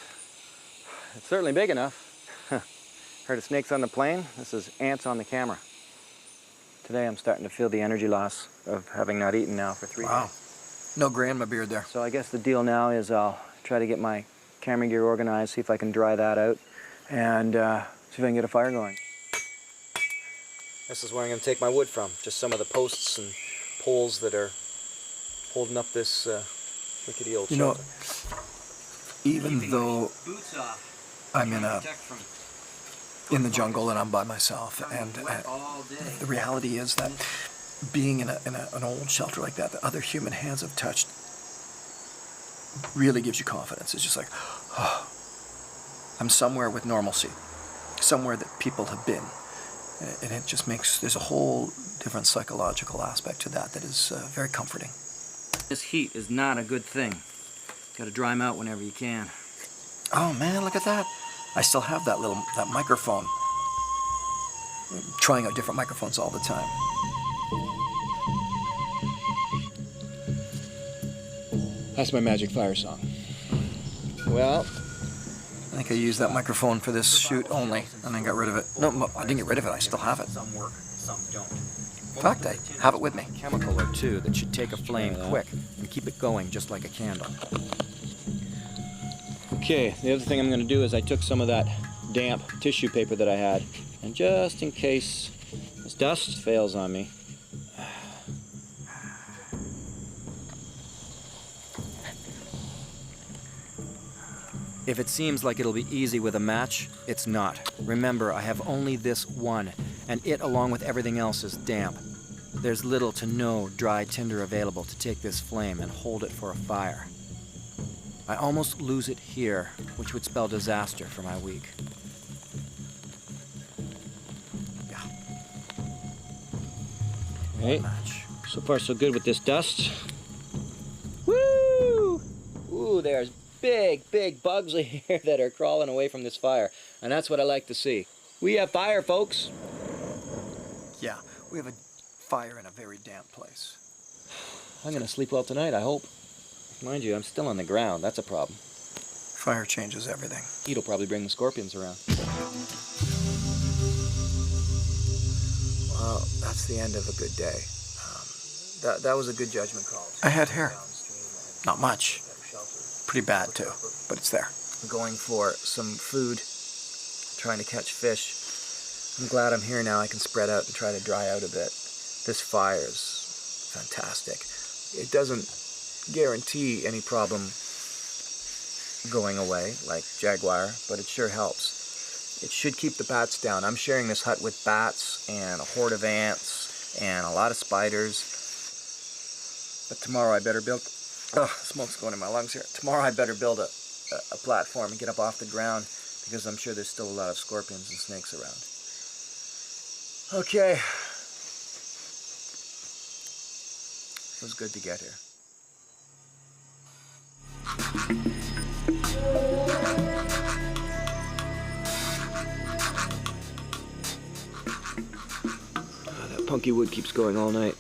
it's certainly big enough. Heard of snakes on the plane? This is ants on the camera. Today I'm starting to feel the energy loss of having not eaten now for 3 days. Wow. No gray in my beard there. So I guess the deal now is I'll try to get my camera gear organized, see if I can dry that out, and see if I can get a fire going. This is where I'm going to take my wood from. Just some of the posts and poles that are holding up this rickety old You know, shelter. even though I'm in the jungle and I'm by myself, and the reality is that being in an old shelter like that other human hands have touched really gives you confidence. It's just like, oh, I'm somewhere with normalcy, somewhere that people have been. And it just makes, there's a whole different psychological aspect to that is very comforting. This heat is not a good thing. Got to dry them out whenever you can. Oh man, look at that. I still have that microphone. I'm trying out different microphones all the time. That's my magic fire song. Well, I think I used that microphone for this shoot only, and then got rid of it. No, I didn't get rid of it. I still have it. Some work, some don't. In fact, I have it with me. Chemical or two that should take a flame quick and keep it going just like a candle. Okay, the other thing I'm going to do is I took some of that damp tissue paper that I had, and just in case this dust fails on me, If it seems like it'll be easy with a match, it's not. Remember, I have only this one, and it, along with everything else, is damp. There's little to no dry tinder available to take this flame and hold it for a fire. I almost lose it here, which would spell disaster for my week. Yeah. okay, Match. so far so good with this dust. Woo! Ooh, there's big bugs here that are crawling away from this fire, and that's what I like to see. We have fire, folks. Yeah, we have a fire in a very damp place. I'm gonna sleep well tonight, I hope. Mind you, I'm still on the ground. That's a problem. Fire changes everything. Heat'll probably bring the scorpions around. Well, that's the end of a good day. That was a good judgment call. I had hair. Not much. Pretty bad too, but it's there. I'm going for some food, trying to catch fish. I'm glad I'm here now. I can spread out and try to dry out a bit. This fire is fantastic. It doesn't guarantee any problem going away, like Jaguar, but it sure helps. It should keep the bats down. I'm sharing this hut with bats and a horde of ants and a lot of spiders. But tomorrow I better build... Oh, smoke's going in my lungs here. Tomorrow I better build a platform and get up off the ground, because I'm sure there's still a lot of scorpions and snakes around. Okay. It was good to get here. punky wood keeps going all night.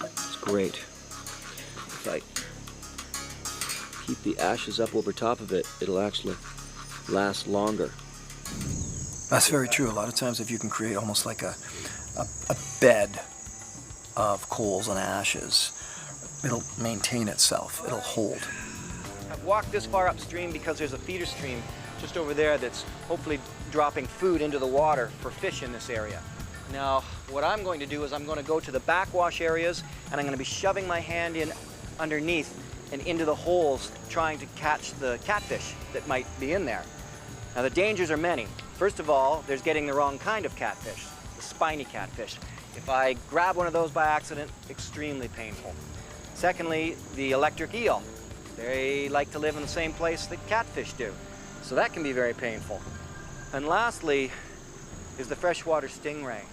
It's great. If I keep the ashes up over top of it, it'll actually last longer. That's very true. A lot of times if you can create almost like a bed of coals and ashes, it'll maintain itself. It'll hold. I've walked this far upstream because there's a feeder stream just over there that's hopefully dropping food into the water for fish in this area. Now, what I'm going to do is I'm going to go to the backwash areas and I'm going to be shoving my hand in underneath and into the holes trying to catch the catfish that might be in there. Now, the dangers are many. First of all, there's getting the wrong kind of catfish, the spiny catfish. If I grab one of those by accident, extremely painful. Secondly, the electric eel. They like to live in the same place that catfish do, so that can be very painful. And lastly is the freshwater stingray.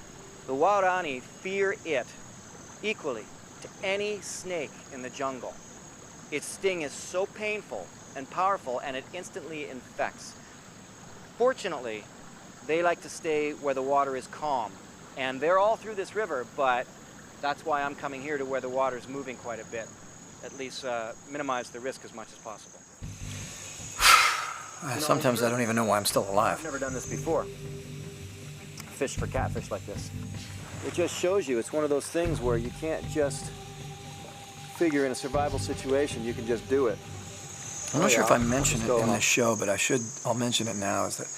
The guarani fear it equally to any snake in the jungle. Its sting is so painful and powerful, and it instantly infects. Fortunately, they like to stay where the water is calm, and they're all through this river, but that's why I'm coming here to where the water is moving quite a bit. At least minimize the risk as much as possible. Sometimes I don't even know why I'm still alive. I've never done this before. Fish for catfish like this. It just shows you it's one of those things where you can't just figure in a survival situation, you can just do it. I'm not sure if I mentioned it in this show, but I'll mention it now, is that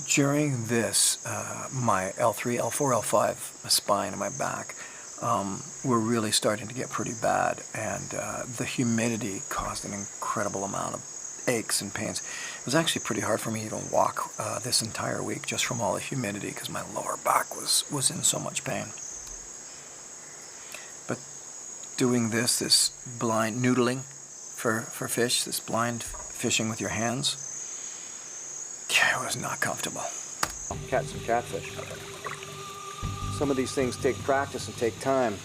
during this, my L3, L4, L5 spine and my back were really starting to get pretty bad, and the humidity caused an incredible amount of aches and pains. It was actually pretty hard for me to even walk this entire week just from all the humidity, because my lower back was in so much pain. But doing this blind noodling for fish, this blind fishing with your hands, yeah, it was not comfortable. Catch some catfish. Some of these things take practice and take time.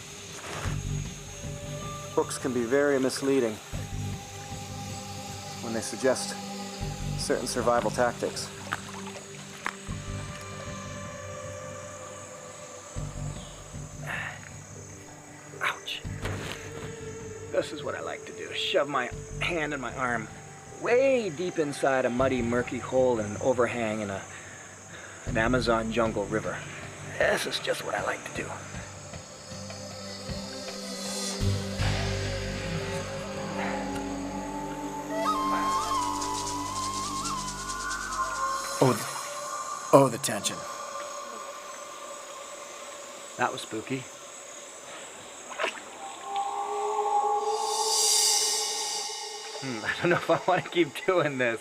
Books can be very misleading when they suggest certain survival tactics. Ouch. This is what I like to do. Shove my hand and my arm way deep inside a muddy, murky hole in an overhang in an Amazon jungle river. This is just what I like to do. Oh, the tension. That was spooky. I don't know if I want to keep doing this.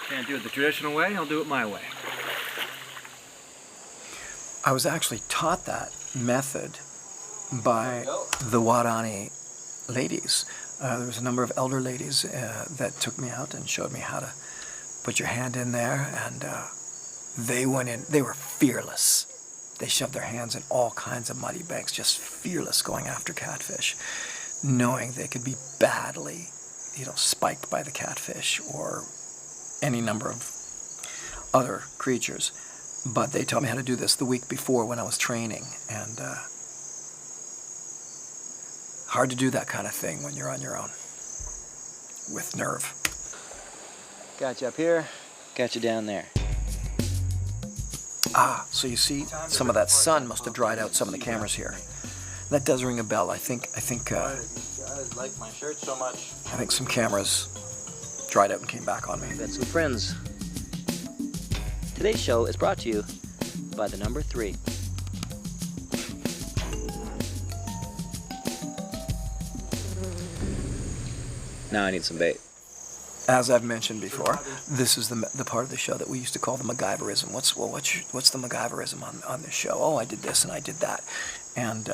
Can't do it the traditional way, I'll do it my way. I was actually taught that method by the guarani ladies. There was a number of elder ladies that took me out and showed me how to put your hand in there, and they went in. They were fearless. They shoved their hands in all kinds of muddy banks, just fearless, going after catfish, knowing they could be badly, spiked by the catfish or any number of other creatures. But they taught me how to do this the week before when I was training, and hard to do that kind of thing when you're on your own with nerve. Got you up here, got you down there. Ah, so you see, some of that sun must have dried out some of the cameras here. That does ring a bell. I think I like my shirt so much. I think some cameras dried out and came back on me. Got some friends. Today's show is brought to you by the number 3. Now I need some bait. As I've mentioned before, this is the part of the show that we used to call the Macgyverism. What's the Macgyverism on this show? Oh, I did this and I did that. And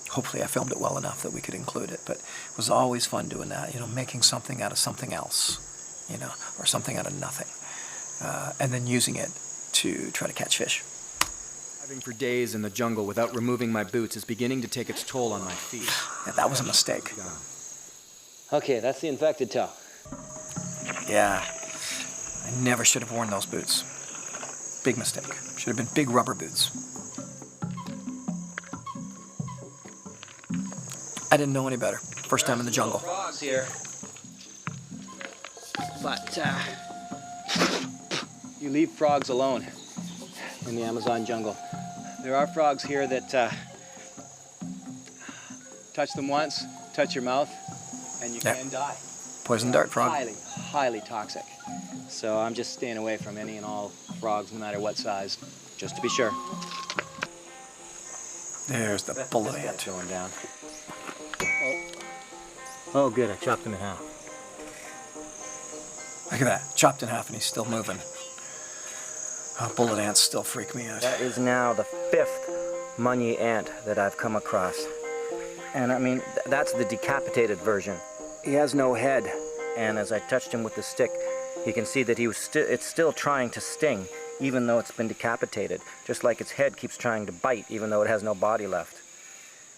hopefully I filmed it well enough that we could include it. But it was always fun doing that, making something out of something else, or something out of nothing. And then using it to try to catch fish. Driving for days in the jungle without removing my boots is beginning to take its toll on my feet. Yeah, that was a mistake. Okay, that's the infected toe. Yeah. I never should have worn those boots. Big mistake. Should have been big rubber boots. I didn't know any better. First time in the jungle. Frogs here. But you leave frogs alone in the Amazon jungle. There are frogs here that touch them once, touch your mouth, and you can die. Poison dart frog. Highly, highly toxic. So I'm just staying away from any and all frogs, no matter what size, just to be sure. There's the bullet ant. Going down. Oh, good, I chopped him in half. Look at that. Chopped in half and he's still moving. Bullet ants still freak me out. That is now the 5th mungy ant that I've come across. And I mean, that's the decapitated version. He has no head, and as I touched him with the stick, you can see that it's still trying to sting, even though it's been decapitated. Just like its head keeps trying to bite, even though it has no body left.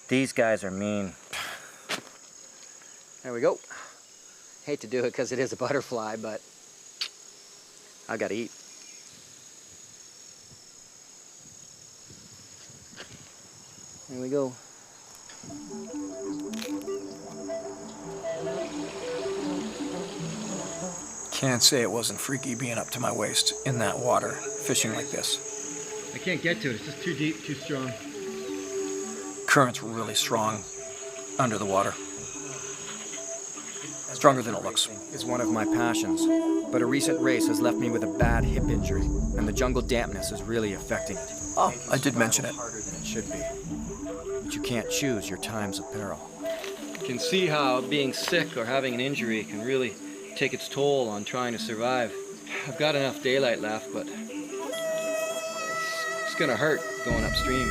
These guys are mean. There we go. Hate to do it because it is a butterfly, but I gotta eat. There we go. Can't say it wasn't freaky being up to my waist in that water, fishing like this. I can't get to it. It's just too deep, too strong. Current's really strong under the water. Stronger than it looks. Is one of my passions, but a recent race has left me with a bad hip injury, and the jungle dampness is really affecting it. Oh, I did mention it. Harder than it should be. But you can't choose your times of peril. You can see how being sick or having an injury can really take its toll on trying to survive. I've got enough daylight left, but it's gonna hurt going upstream.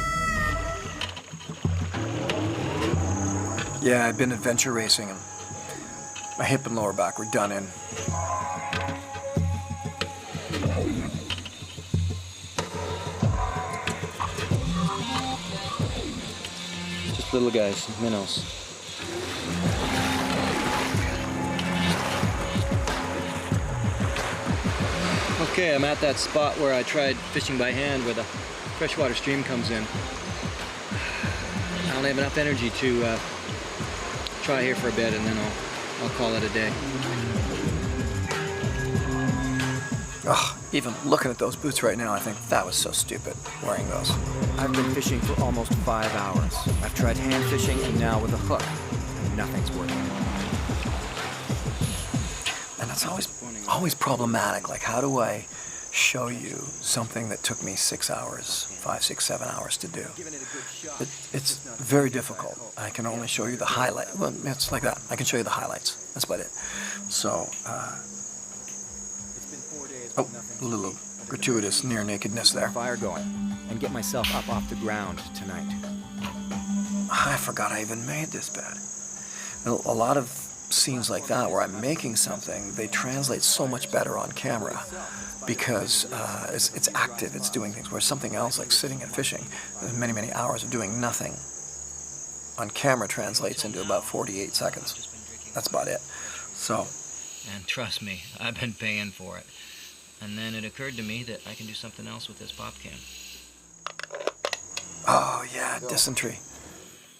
Yeah, I've been adventure racing and my hip and lower back were done in. Just little guys, minnows. Okay, I'm at that spot where I tried fishing by hand where the freshwater stream comes in. I don't have enough energy to try here for a bit, and then I'll call it a day. Ugh, even looking at those boots right now, I think that was so stupid, wearing those. I've been fishing for almost 5 hours. I've tried hand fishing and now with a hook, and nothing's working. And it's always problematic. Like, how do I show you something that took me 6 hours, 5, 6, 7 hours to do? It's very difficult. I can only show you the highlight. Well, it's like that. I can show you the highlights. That's about it. So, oh, a little gratuitous near nakedness there. Fire going, and get myself up off the ground tonight. I forgot I even made this bed. A lot of scenes like that where I'm making something, they translate so much better on camera because it's active, it's doing things, whereas something else like sitting and fishing, many, many hours of doing nothing on camera translates into about 48 seconds. That's about it. So. And trust me, I've been paying for it. And then it occurred to me that I can do something else with this pop can. Oh yeah, dysentery.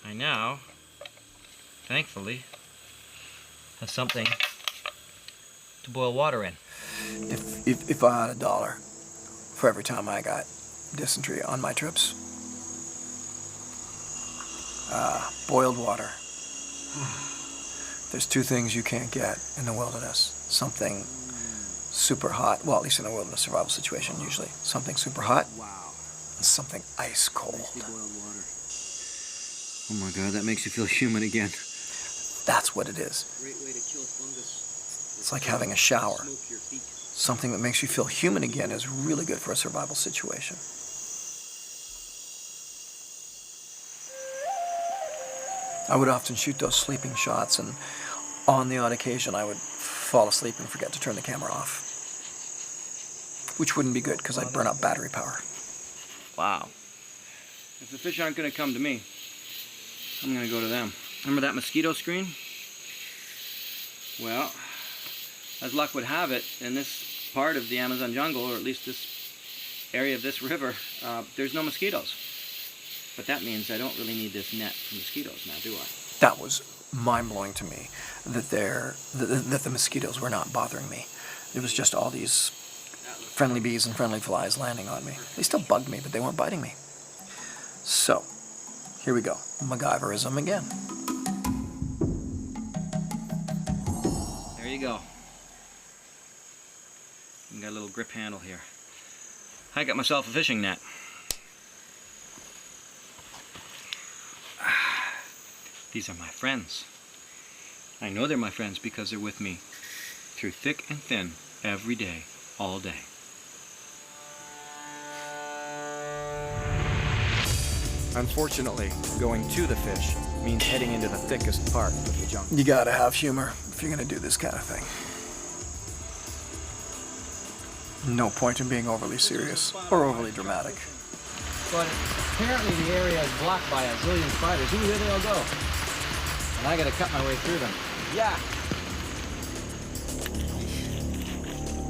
I now, thankfully, have something to boil water in. If I had $1 for every time I got dysentery on my trips, boiled water. There's two things you can't get in the wilderness. Something super hot, well, at least in a wilderness survival situation usually. Something super hot and something ice cold. Oh my God, that makes you feel human again. That's what it is. It's like having a shower. Something that makes you feel human again is really good for a survival situation. I would often shoot those sleeping shots, and on the odd occasion I would fall asleep and forget to turn the camera off. Which wouldn't be good, because I'd burn up battery power. Wow. If the fish aren't going to come to me, I'm going to go to them. Remember that mosquito screen? Well, as luck would have it, in this part of the Amazon jungle, or at least this area of this river, there's no mosquitoes. But that means I don't really need this net for mosquitoes now, do I? That was mind-blowing to me, that the mosquitoes were not bothering me. It was just all these friendly bees and friendly flies landing on me. They still bugged me, but they weren't biting me. So, here we go. Macgyverism again. There you go. You got a little grip handle here. I got myself a fishing net. These are my friends. I know they're my friends because they're with me through thick and thin, every day, all day. Unfortunately, going to the fish means heading into the thickest part of the jungle. You gotta have humor if you're gonna do this kind of thing. No point in being overly serious or overly dramatic. But apparently the area is blocked by a zillion spiders. Ooh, there they all go. And I gotta cut my way through them. Yeah.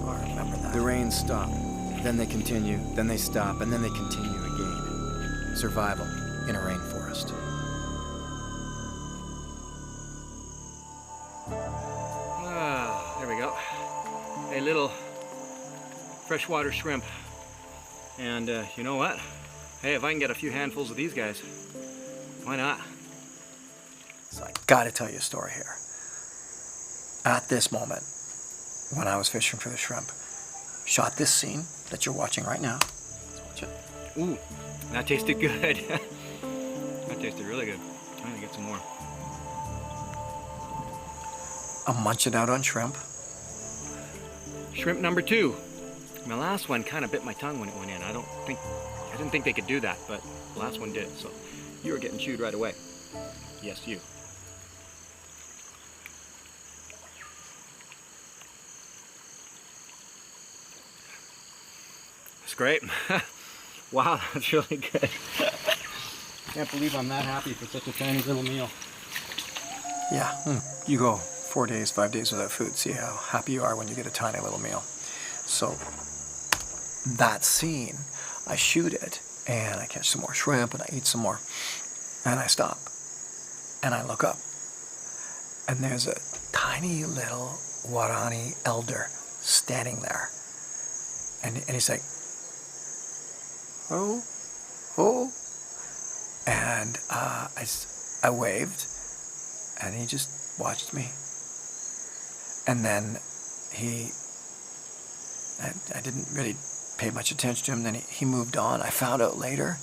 Oh, I remember that. The rains stop, then they continue, then they stop, and then they continue again. Survival in a rainforest. Ah, there we go. A little freshwater shrimp. And you know what? Hey, if I can get a few handfuls of these guys, why not? So I gotta tell you a story here. At this moment, when I was fishing for the shrimp, shot this scene that you're watching right now. Let's watch it. Ooh, that tasted good. That tasted really good. I'm gonna get some more. I'm munching out on shrimp. Shrimp number 2. My last one kind of bit my tongue when it went in. I didn't think they could do that, but the last one did. So you were getting chewed right away. Yes, you. It's great. Wow, that's really good. Can't believe I'm that happy for such a tiny little meal. Yeah, you go 4 days, 5 days without food. See how happy you are when you get a tiny little meal. So that scene, I shoot it, and I catch some more shrimp, and I eat some more, and I stop, and I look up, and there's a tiny little guarani elder standing there, and he's like, oh, and I waved, and he just watched me, and then I didn't really pay much attention to him. Then he moved on. I found out later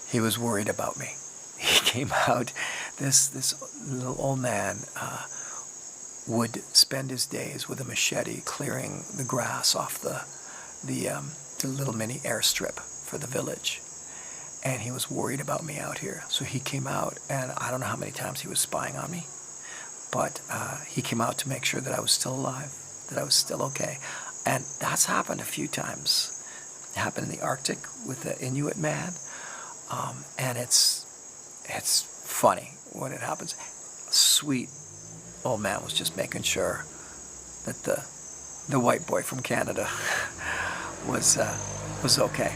he was worried about me. He came out. This little old man would spend his days with a machete clearing the grass off the little mini airstrip for the village, and he was worried about me out here. So he came out, and I don't know how many times he was spying on me, but he came out to make sure that I was still alive, that I was still okay. And that's happened a few times. It happened in the Arctic with the Inuit man, and it's funny when it happens. Sweet old man was just making sure that the white boy from Canada was okay.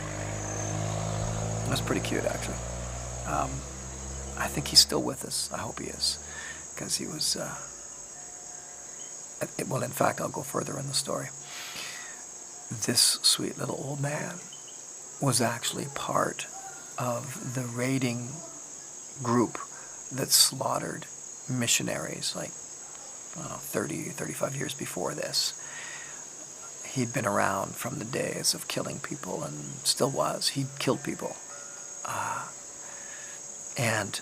It was pretty cute, actually. I think he's still with us. I hope he is, because he was. Well, in fact, I'll go further in the story. This sweet little old man was actually part of the raiding group that slaughtered missionaries, like, I don't know, 30, 35 years before this. He'd been around from the days of killing people, and still was. He killed people. And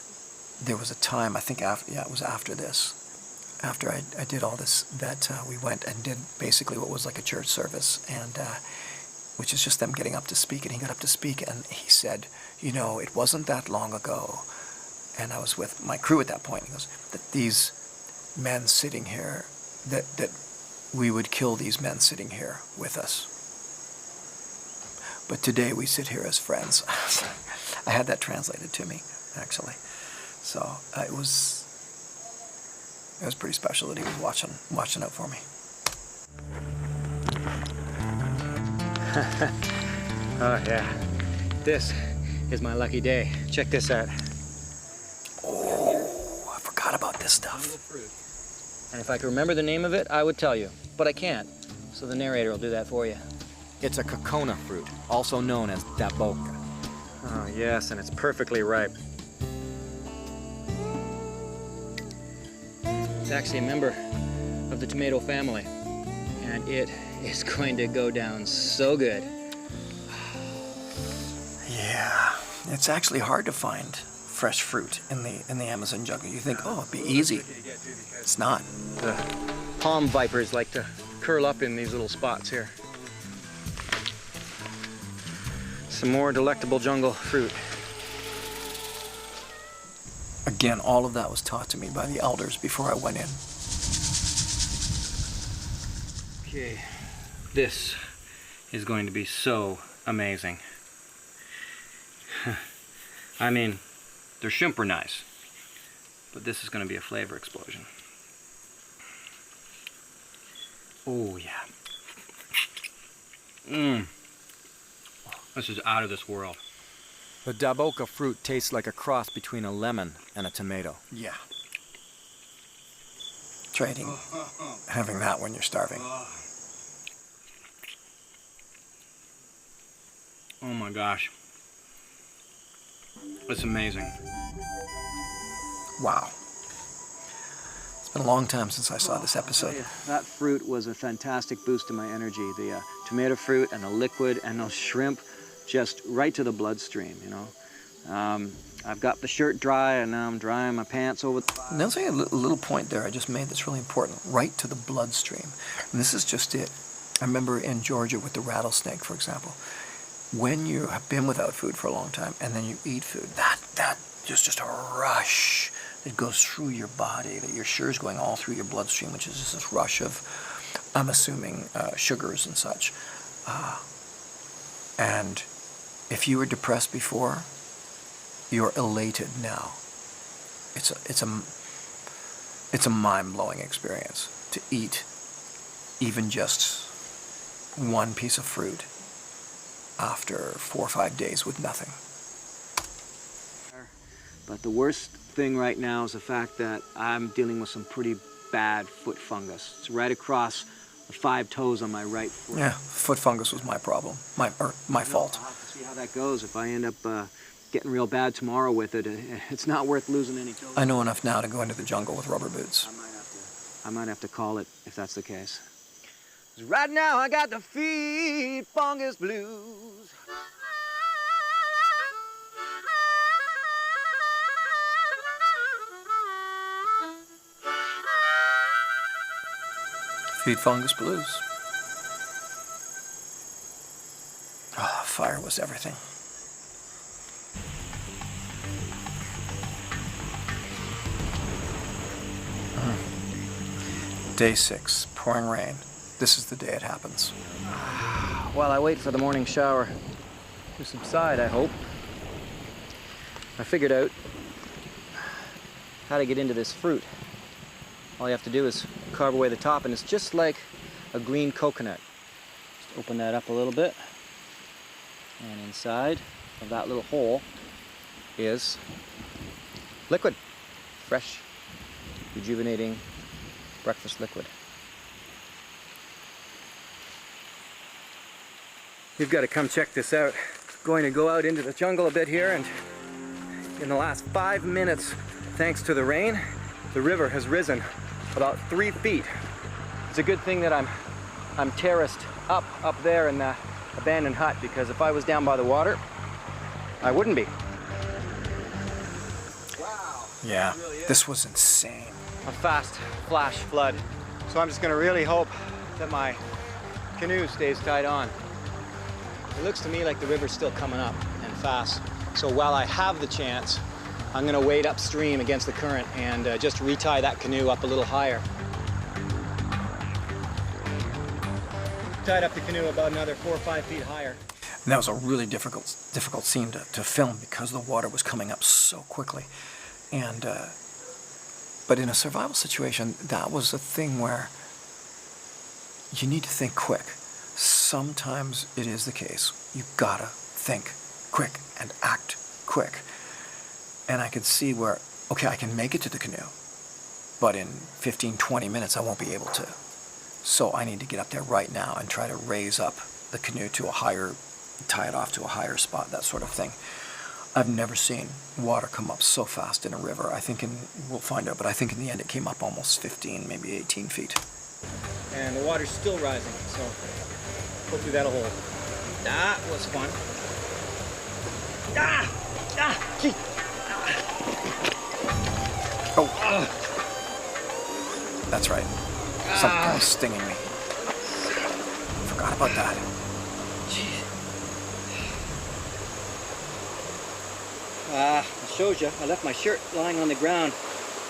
there was a time, I think it was after this, after I did all this, that we went and did basically what was like a church service, and which is just them getting up to speak. And he got up to speak, and he said, you know, it wasn't that long ago, and I was with my crew at that point. He goes, that these men sitting here, that we would kill these men sitting here with us. But today we sit here as friends. I had that translated to me, actually. So it was pretty special that he was watching out for me. Oh yeah, this is my lucky day. Check this out. Oh, I forgot about this stuff. And if I could remember the name of it, I would tell you, but I can't. So the narrator will do that for you. It's a cocona fruit, also known as Daboka. Oh yes, and it's perfectly ripe. It's actually a member of the tomato family, and it is going to go down so good. Yeah, it's actually hard to find fresh fruit in the Amazon jungle. You think, oh, it'd be easy. It's not. The palm vipers like to curl up in these little spots here. Some more delectable jungle fruit. Again, all of that was taught to me by the elders before I went in. Okay, this is going to be so amazing. I mean, their shrimp are nice, but this is going to be a flavor explosion. Oh yeah. Mmm. This is out of this world. The Daboka fruit tastes like a cross between a lemon and a tomato. Yeah. Try having that when you're starving. Oh my gosh. It's amazing. Wow. It's been a long time since I saw this episode. That fruit was a fantastic boost to my energy. The tomato fruit and the liquid and those shrimp, just right to the bloodstream, you know. I've got the shirt dry and now I'm drying my pants over. And there's a little point there I just made that's really important. Right to the bloodstream. And this is just it. I remember in Georgia with the rattlesnake, for example. When you have been without food for a long time and then you eat food, that just a rush that goes through your body, that you're sure is going all through your bloodstream, which is just this rush of, I'm assuming, sugars and such. And if you were depressed before, you're elated now. It's a mind-blowing experience to eat even just one piece of fruit after 4 or 5 days with nothing. But the worst thing right now is the fact that I'm dealing with some pretty bad foot fungus. It's right across the 5 toes on my right foot. Yeah, foot fungus was my problem, my fault. I'll have to see how that goes. If I end up getting real bad tomorrow with it, it's not worth losing any toes. I know enough now to go into the jungle with rubber boots. I might have to call it if that's the case. 'Cause right now I got the feet fungus blues. Feet fungus blues. Oh, fire was everything. Day 6, pouring rain. This is the day it happens. While I wait for the morning shower to subside, I hope, I figured out how to get into this fruit. All you have to do is carve away the top, and it's just like a green coconut. Just open that up a little bit, and inside of that little hole is liquid, fresh, rejuvenating breakfast liquid. You've got to come check this out. Going to go out into the jungle a bit here, and in the last 5 minutes, thanks to the rain, the river has risen about 3 feet. It's a good thing that I'm terraced up there in the abandoned hut, because if I was down by the water, I wouldn't be. Wow. Yeah, this was insane. A fast flash flood. So I'm just gonna really hope that my canoe stays tied on. It looks to me like the river's still coming up and fast. So while I have the chance, I'm gonna wade upstream against the current and just retie that canoe up a little higher. Tied up the canoe about another 4 or 5 feet higher. And that was a really difficult scene to film because the water was coming up so quickly. And but in a survival situation, that was a thing where you need to think quick. sometimes it is the case. You gotta think quick and act quick. And I could see where, okay, I can make it to the canoe, but in 15, 20 minutes I won't be able to. So I need to get up there right now and try to raise up the canoe to a higher, tie it off to a higher spot, that sort of thing. I've never seen water come up so fast in a river. I think we'll find out, but I think in the end it came up almost 15, maybe 18 feet. And the water's still rising, so hopefully that'll hold. That was fun. Gee. Oh, that's right. Something was stinging me. Forgot about that. It shows you. I left my shirt lying on the ground.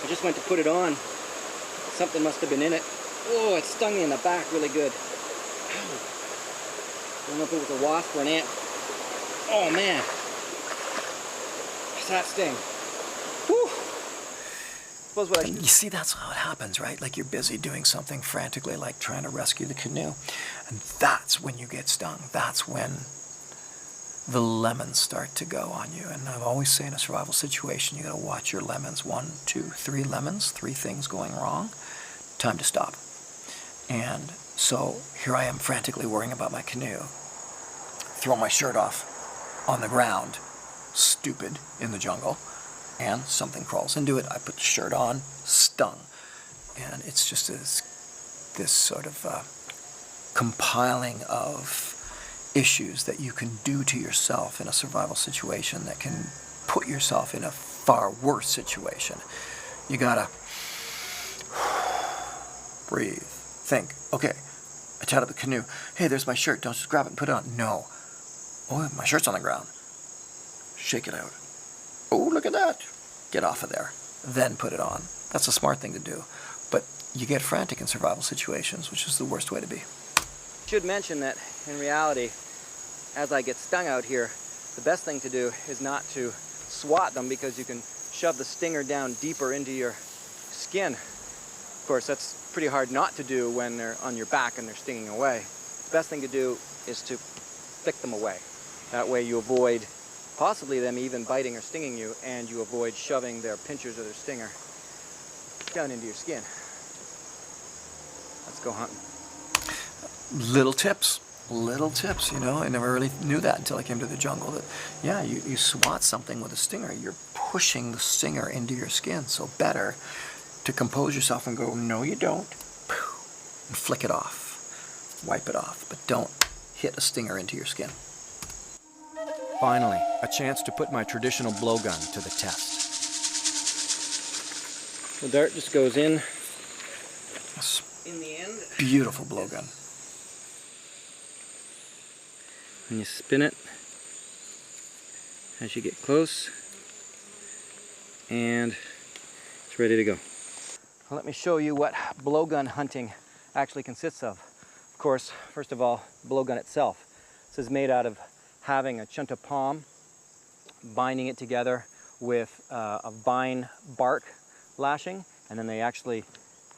I just went to put it on. Something must have been in it. Oh, it stung me in the back really good. Ow. I don't know if it was a wasp or an ant. Oh man. What's that sting? Whew. Suppose what I should... You see, that's how it happens, right? Like you're busy doing something frantically, like trying to rescue the canoe. And that's when you get stung. That's when the lemons start to go on you. And I've always say in a survival situation, you gotta watch your lemons. 1, 2, 3 lemons, 3 things going wrong. Time to stop. And so here I am frantically worrying about my canoe. Throw my shirt off on the ground, stupid, in the jungle. And something crawls into it. I put the shirt on, stung. And it's just this sort of compiling of issues that you can do to yourself in a survival situation that can put yourself in a far worse situation. You gotta breathe, think. Okay, I tied up the canoe. Hey, there's my shirt. Don't just grab it and put it on. No. Oh, my shirt's on the ground. Shake it out. Oh, look at that. Get off of there. Then put it on. That's a smart thing to do. But you get frantic in survival situations, which is the worst way to be. Should mention that in reality, as I get stung out here, the best thing to do is not to swat them, because you can shove the stinger down deeper into your skin. Of course, that's pretty hard not to do when they're on your back and they're stinging away. The best thing to do is to flick them away. That way you avoid possibly them even biting or stinging you, and you avoid shoving their pinchers or their stinger down into your skin. Let's go hunting. Little tips, you know. I never really knew that until I came to the jungle, that, yeah, you swat something with a stinger, you're pushing the stinger into your skin. So better to compose yourself and go, no you don't, and flick it off, wipe it off, but don't hit a stinger into your skin. Finally, a chance to put my traditional blowgun to the test. The dart just goes in In the end. Beautiful blowgun. And you spin it as you get close, and it's ready to go. Well, let me show you what blowgun hunting actually consists of. Of course, first of all, blowgun itself. This is made out of having a chunta palm, binding it together with a vine bark lashing, and then they actually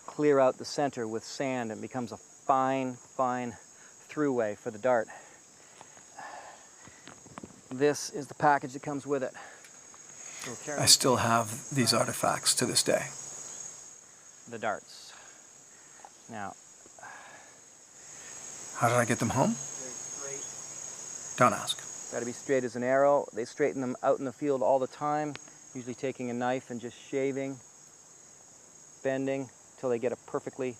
clear out the center with sand, and it becomes a fine, fine throughway for the dart. This is the package that comes with it. I still have these artifacts to this day. The darts. Now, how did I get them home? Don't ask. got to be straight as an arrow. They straighten them out in the field all the time, usually taking a knife and just shaving, bending, until they get a perfectly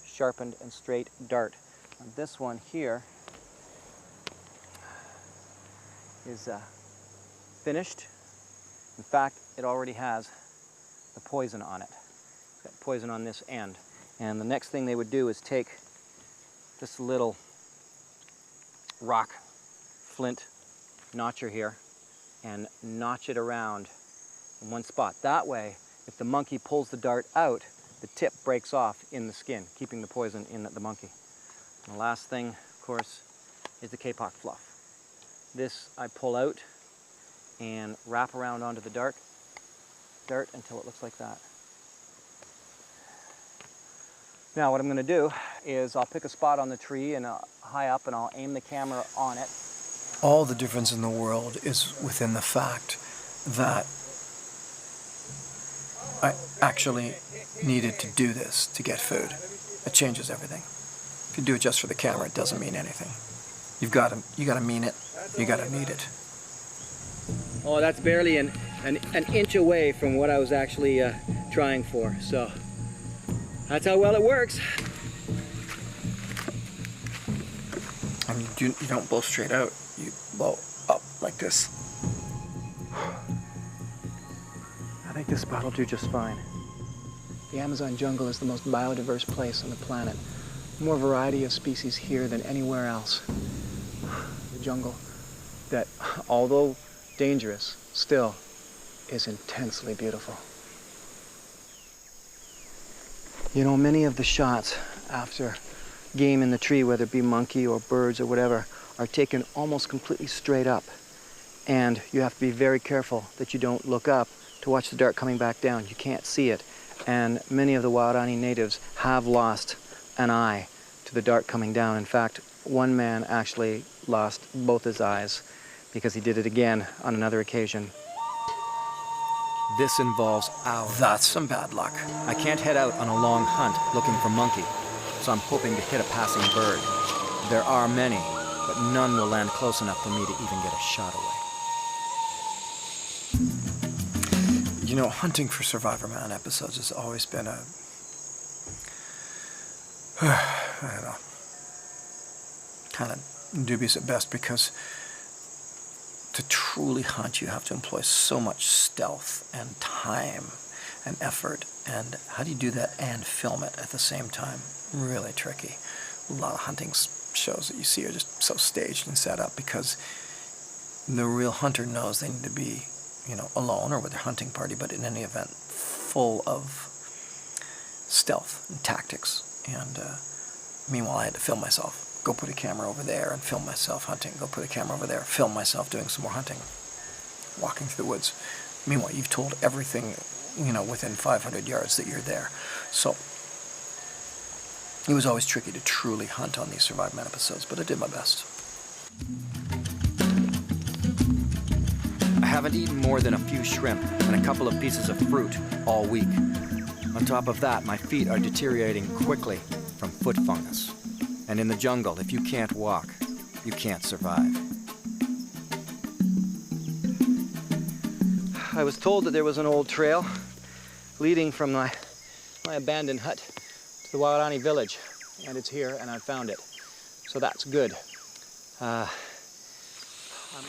sharpened and straight dart. And this one here is finished. In fact, it already has the poison on it. It's got poison on this end. And the next thing they would do is take this little rock flint notcher here and notch it around in one spot. That way, if the monkey pulls the dart out, the tip breaks off in the skin, keeping the poison in the monkey. And the last thing, of course, is the kapok fluff. This I pull out and wrap around onto the dart until it looks like that. Now what I'm going to do is I'll pick a spot on the tree and high up, and I'll aim the camera on it. All the difference in the world is within the fact that I actually needed to do this to get food. It changes everything. If you do it just for the camera, it doesn't mean anything. You gotta mean it. You gotta need it. Oh, that's barely an inch away from what I was actually trying for. So that's how well it works. And you don't blow straight out. You blow up like this. I think this spot will do just fine. The Amazon jungle is the most biodiverse place on the planet. More variety of species here than anywhere else. The jungle that, although dangerous, still is intensely beautiful. You know, many of the shots after game in the tree, whether it be monkey or birds or whatever, are taken almost completely straight up. And you have to be very careful that you don't look up to watch the dart coming back down. You can't see it. And many of the Guarani natives have lost an eye to the dart coming down. In fact, one man actually lost both his eyes because he did it again on another occasion. This involves hours. That's some bad luck. I can't head out on a long hunt looking for monkey, so I'm hoping to hit a passing bird. There are many, but none will land close enough for me to even get a shot away. You know, hunting for Survivorman episodes has always been a... I don't know, kind of dubious at best, because to truly hunt you have to employ so much stealth and time and effort. And how do you do that and film it at the same time? Really tricky. A lot of hunting shows that you see are just so staged and set up because the real hunter knows they need to be, you know, alone or with their hunting party, but in any event, full of stealth and tactics. And meanwhile, I had to film myself. Go put a camera over there and film myself hunting. Go put a camera over there, film myself doing some more hunting. Walking through the woods. Meanwhile, you've told everything, you know, within 500 yards that you're there. So it was always tricky to truly hunt on these Survivorman episodes, but I did my best. I haven't eaten more than a few shrimp and a couple of pieces of fruit all week. On top of that, my feet are deteriorating quickly from foot fungus. And in the jungle, if you can't walk, you can't survive. I was told that there was an old trail leading from my abandoned hut to the Guarani village, and it's here, and I found it. So that's good.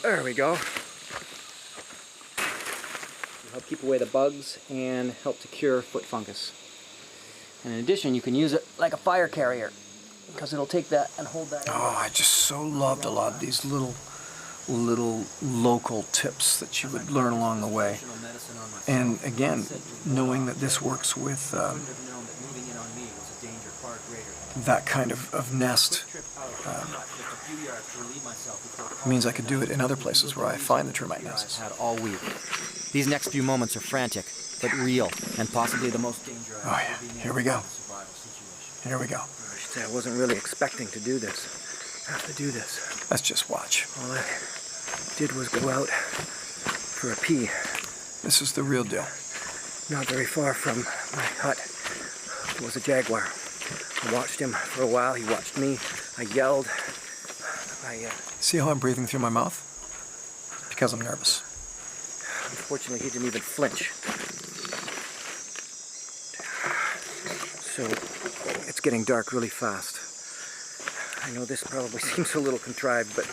There we go. It'll help keep away the bugs and help to cure foot fungus. And in addition, you can use it like a fire carrier, because it'll take that and hold that. Oh, I just so loved a lot of these little local tips that you would learn along the way. And again, knowing that this works with that kind of nest means I could do it in other places where I find the termite nests. Had all week. These next few moments are frantic, but real, and possibly the most dangerous. Oh yeah, here we go. Here we go. I wasn't really expecting to do this. I have to do this. Let's just watch. All I did was go out for a pee. This is the real deal. Not very far from my hut was a jaguar. I watched him for a while. He watched me. I yelled. See how I'm breathing through my mouth? Because I'm nervous. Unfortunately, he didn't even flinch. So, it's getting dark really fast. I know this probably seems a little contrived, but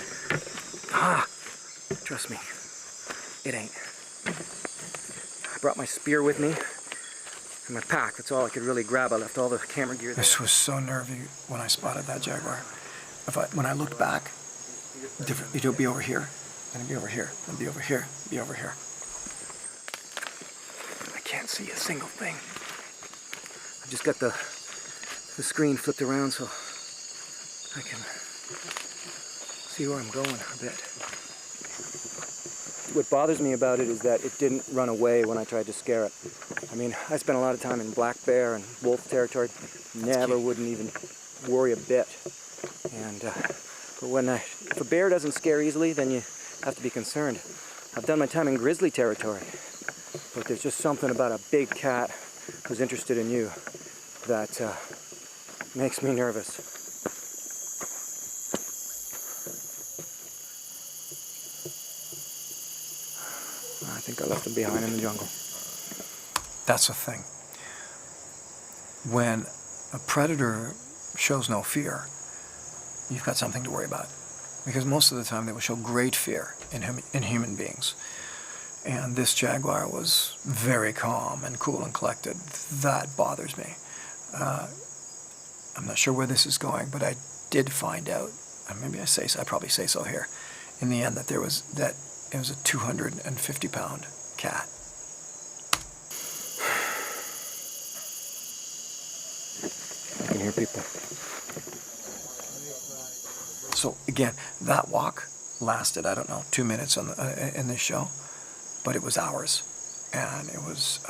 trust me, it ain't. I brought my spear with me and my pack. That's all I could really grab. I left all the camera gear there. This was so nervy when I spotted that jaguar. When I looked back, it'll be over here, and it'll be over here, and be over here, be over here. I can't see a single thing. I just got the screen flipped around so I can see where I'm going a bit. What bothers me about it is that it didn't run away when I tried to scare it. I mean, I spent a lot of time in black bear and wolf territory. Wouldn't even worry a bit. And but if a bear doesn't scare easily, then you have to be concerned. I've done my time in grizzly territory, but there's just something about a big cat who's interested in you that makes me nervous. I think I left him behind in the jungle. That's the thing. When a predator shows no fear, you've got something to worry about. Because most of the time they will show great fear in human beings. And this jaguar was very calm and cool and collected. That bothers me. I'm not sure where this is going, but I did find out, and maybe I probably say so here, in the end that it was a 250-pound cat. I can hear people. So again, that walk lasted, I don't know, 2 minutes in this show, but it was hours, and it was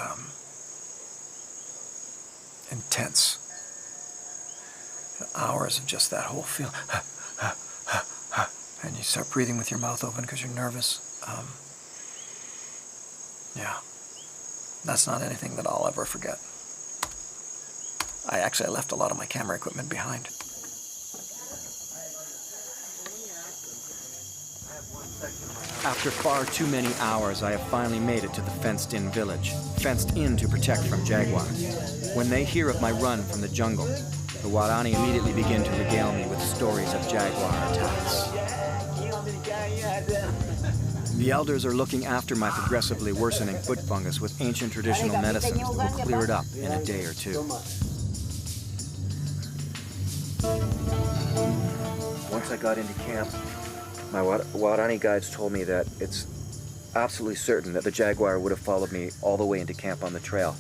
intense. Hours of just that whole feel, and you start breathing with your mouth open because you're nervous. Yeah, that's not anything that I'll ever forget. I left a lot of my camera equipment behind. After far too many hours, I have finally made it to the fenced-in village, fenced in to protect from jaguars. When they hear of my run from the jungle, the guarani immediately begin to regale me with stories of jaguar attacks. The elders are looking after my progressively worsening foot fungus with ancient traditional medicines that will clear it up in a day or two. Once I got into camp, my guarani guides told me that it's absolutely certain that the jaguar would have followed me all the way into camp on the trail.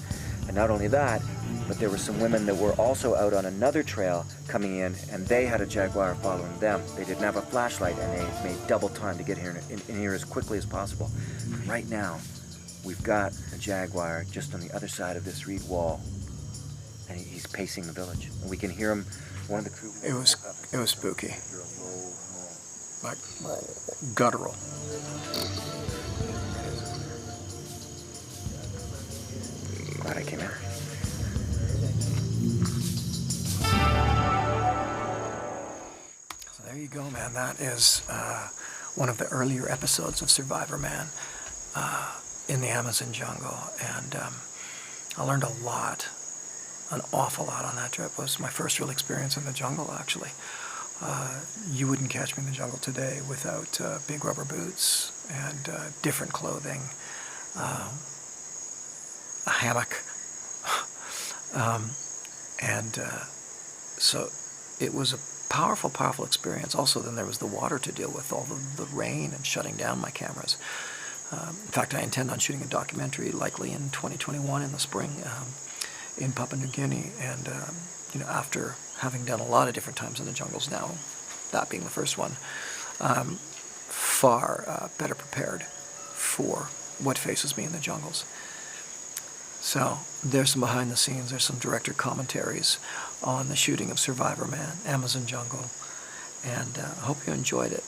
And not only that, but there were some women that were also out on another trail coming in, and they had a jaguar following them. They didn't have a flashlight, and they made double time to get here in here as quickly as possible. Right now, we've got a jaguar just on the other side of this reed wall, and he's pacing the village. And we can hear him. One of the crew. It was spooky. Like guttural. Glad I came in. So there you go, man. That is one of the earlier episodes of Survivorman in the Amazon jungle, and I learned a lot, an awful lot on that trip. It was my first real experience in the jungle, actually. You wouldn't catch me in the jungle today without big rubber boots and different clothing, a hammock, so it was a powerful, powerful experience. Also, then there was the water to deal with, all the rain and shutting down my cameras. In fact, I intend on shooting a documentary, likely in 2021 in the spring, in Papua New Guinea, and after having done a lot of different times in the jungles now, that being the first one, far better prepared for what faces me in the jungles. So there's some behind the scenes, there's some director commentaries on the shooting of Survivorman, Amazon jungle, and I hope you enjoyed it.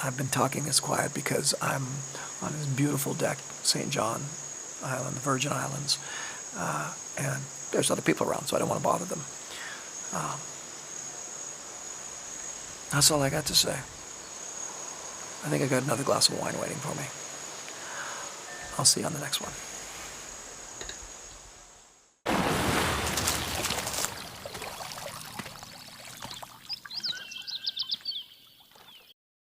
I've been talking this quiet because I'm on this beautiful deck, St. John Island, the Virgin Islands, and there's other people around, so I don't want to bother them. That's all I got to say. I think I got another glass of wine waiting for me. I'll see you on the next one.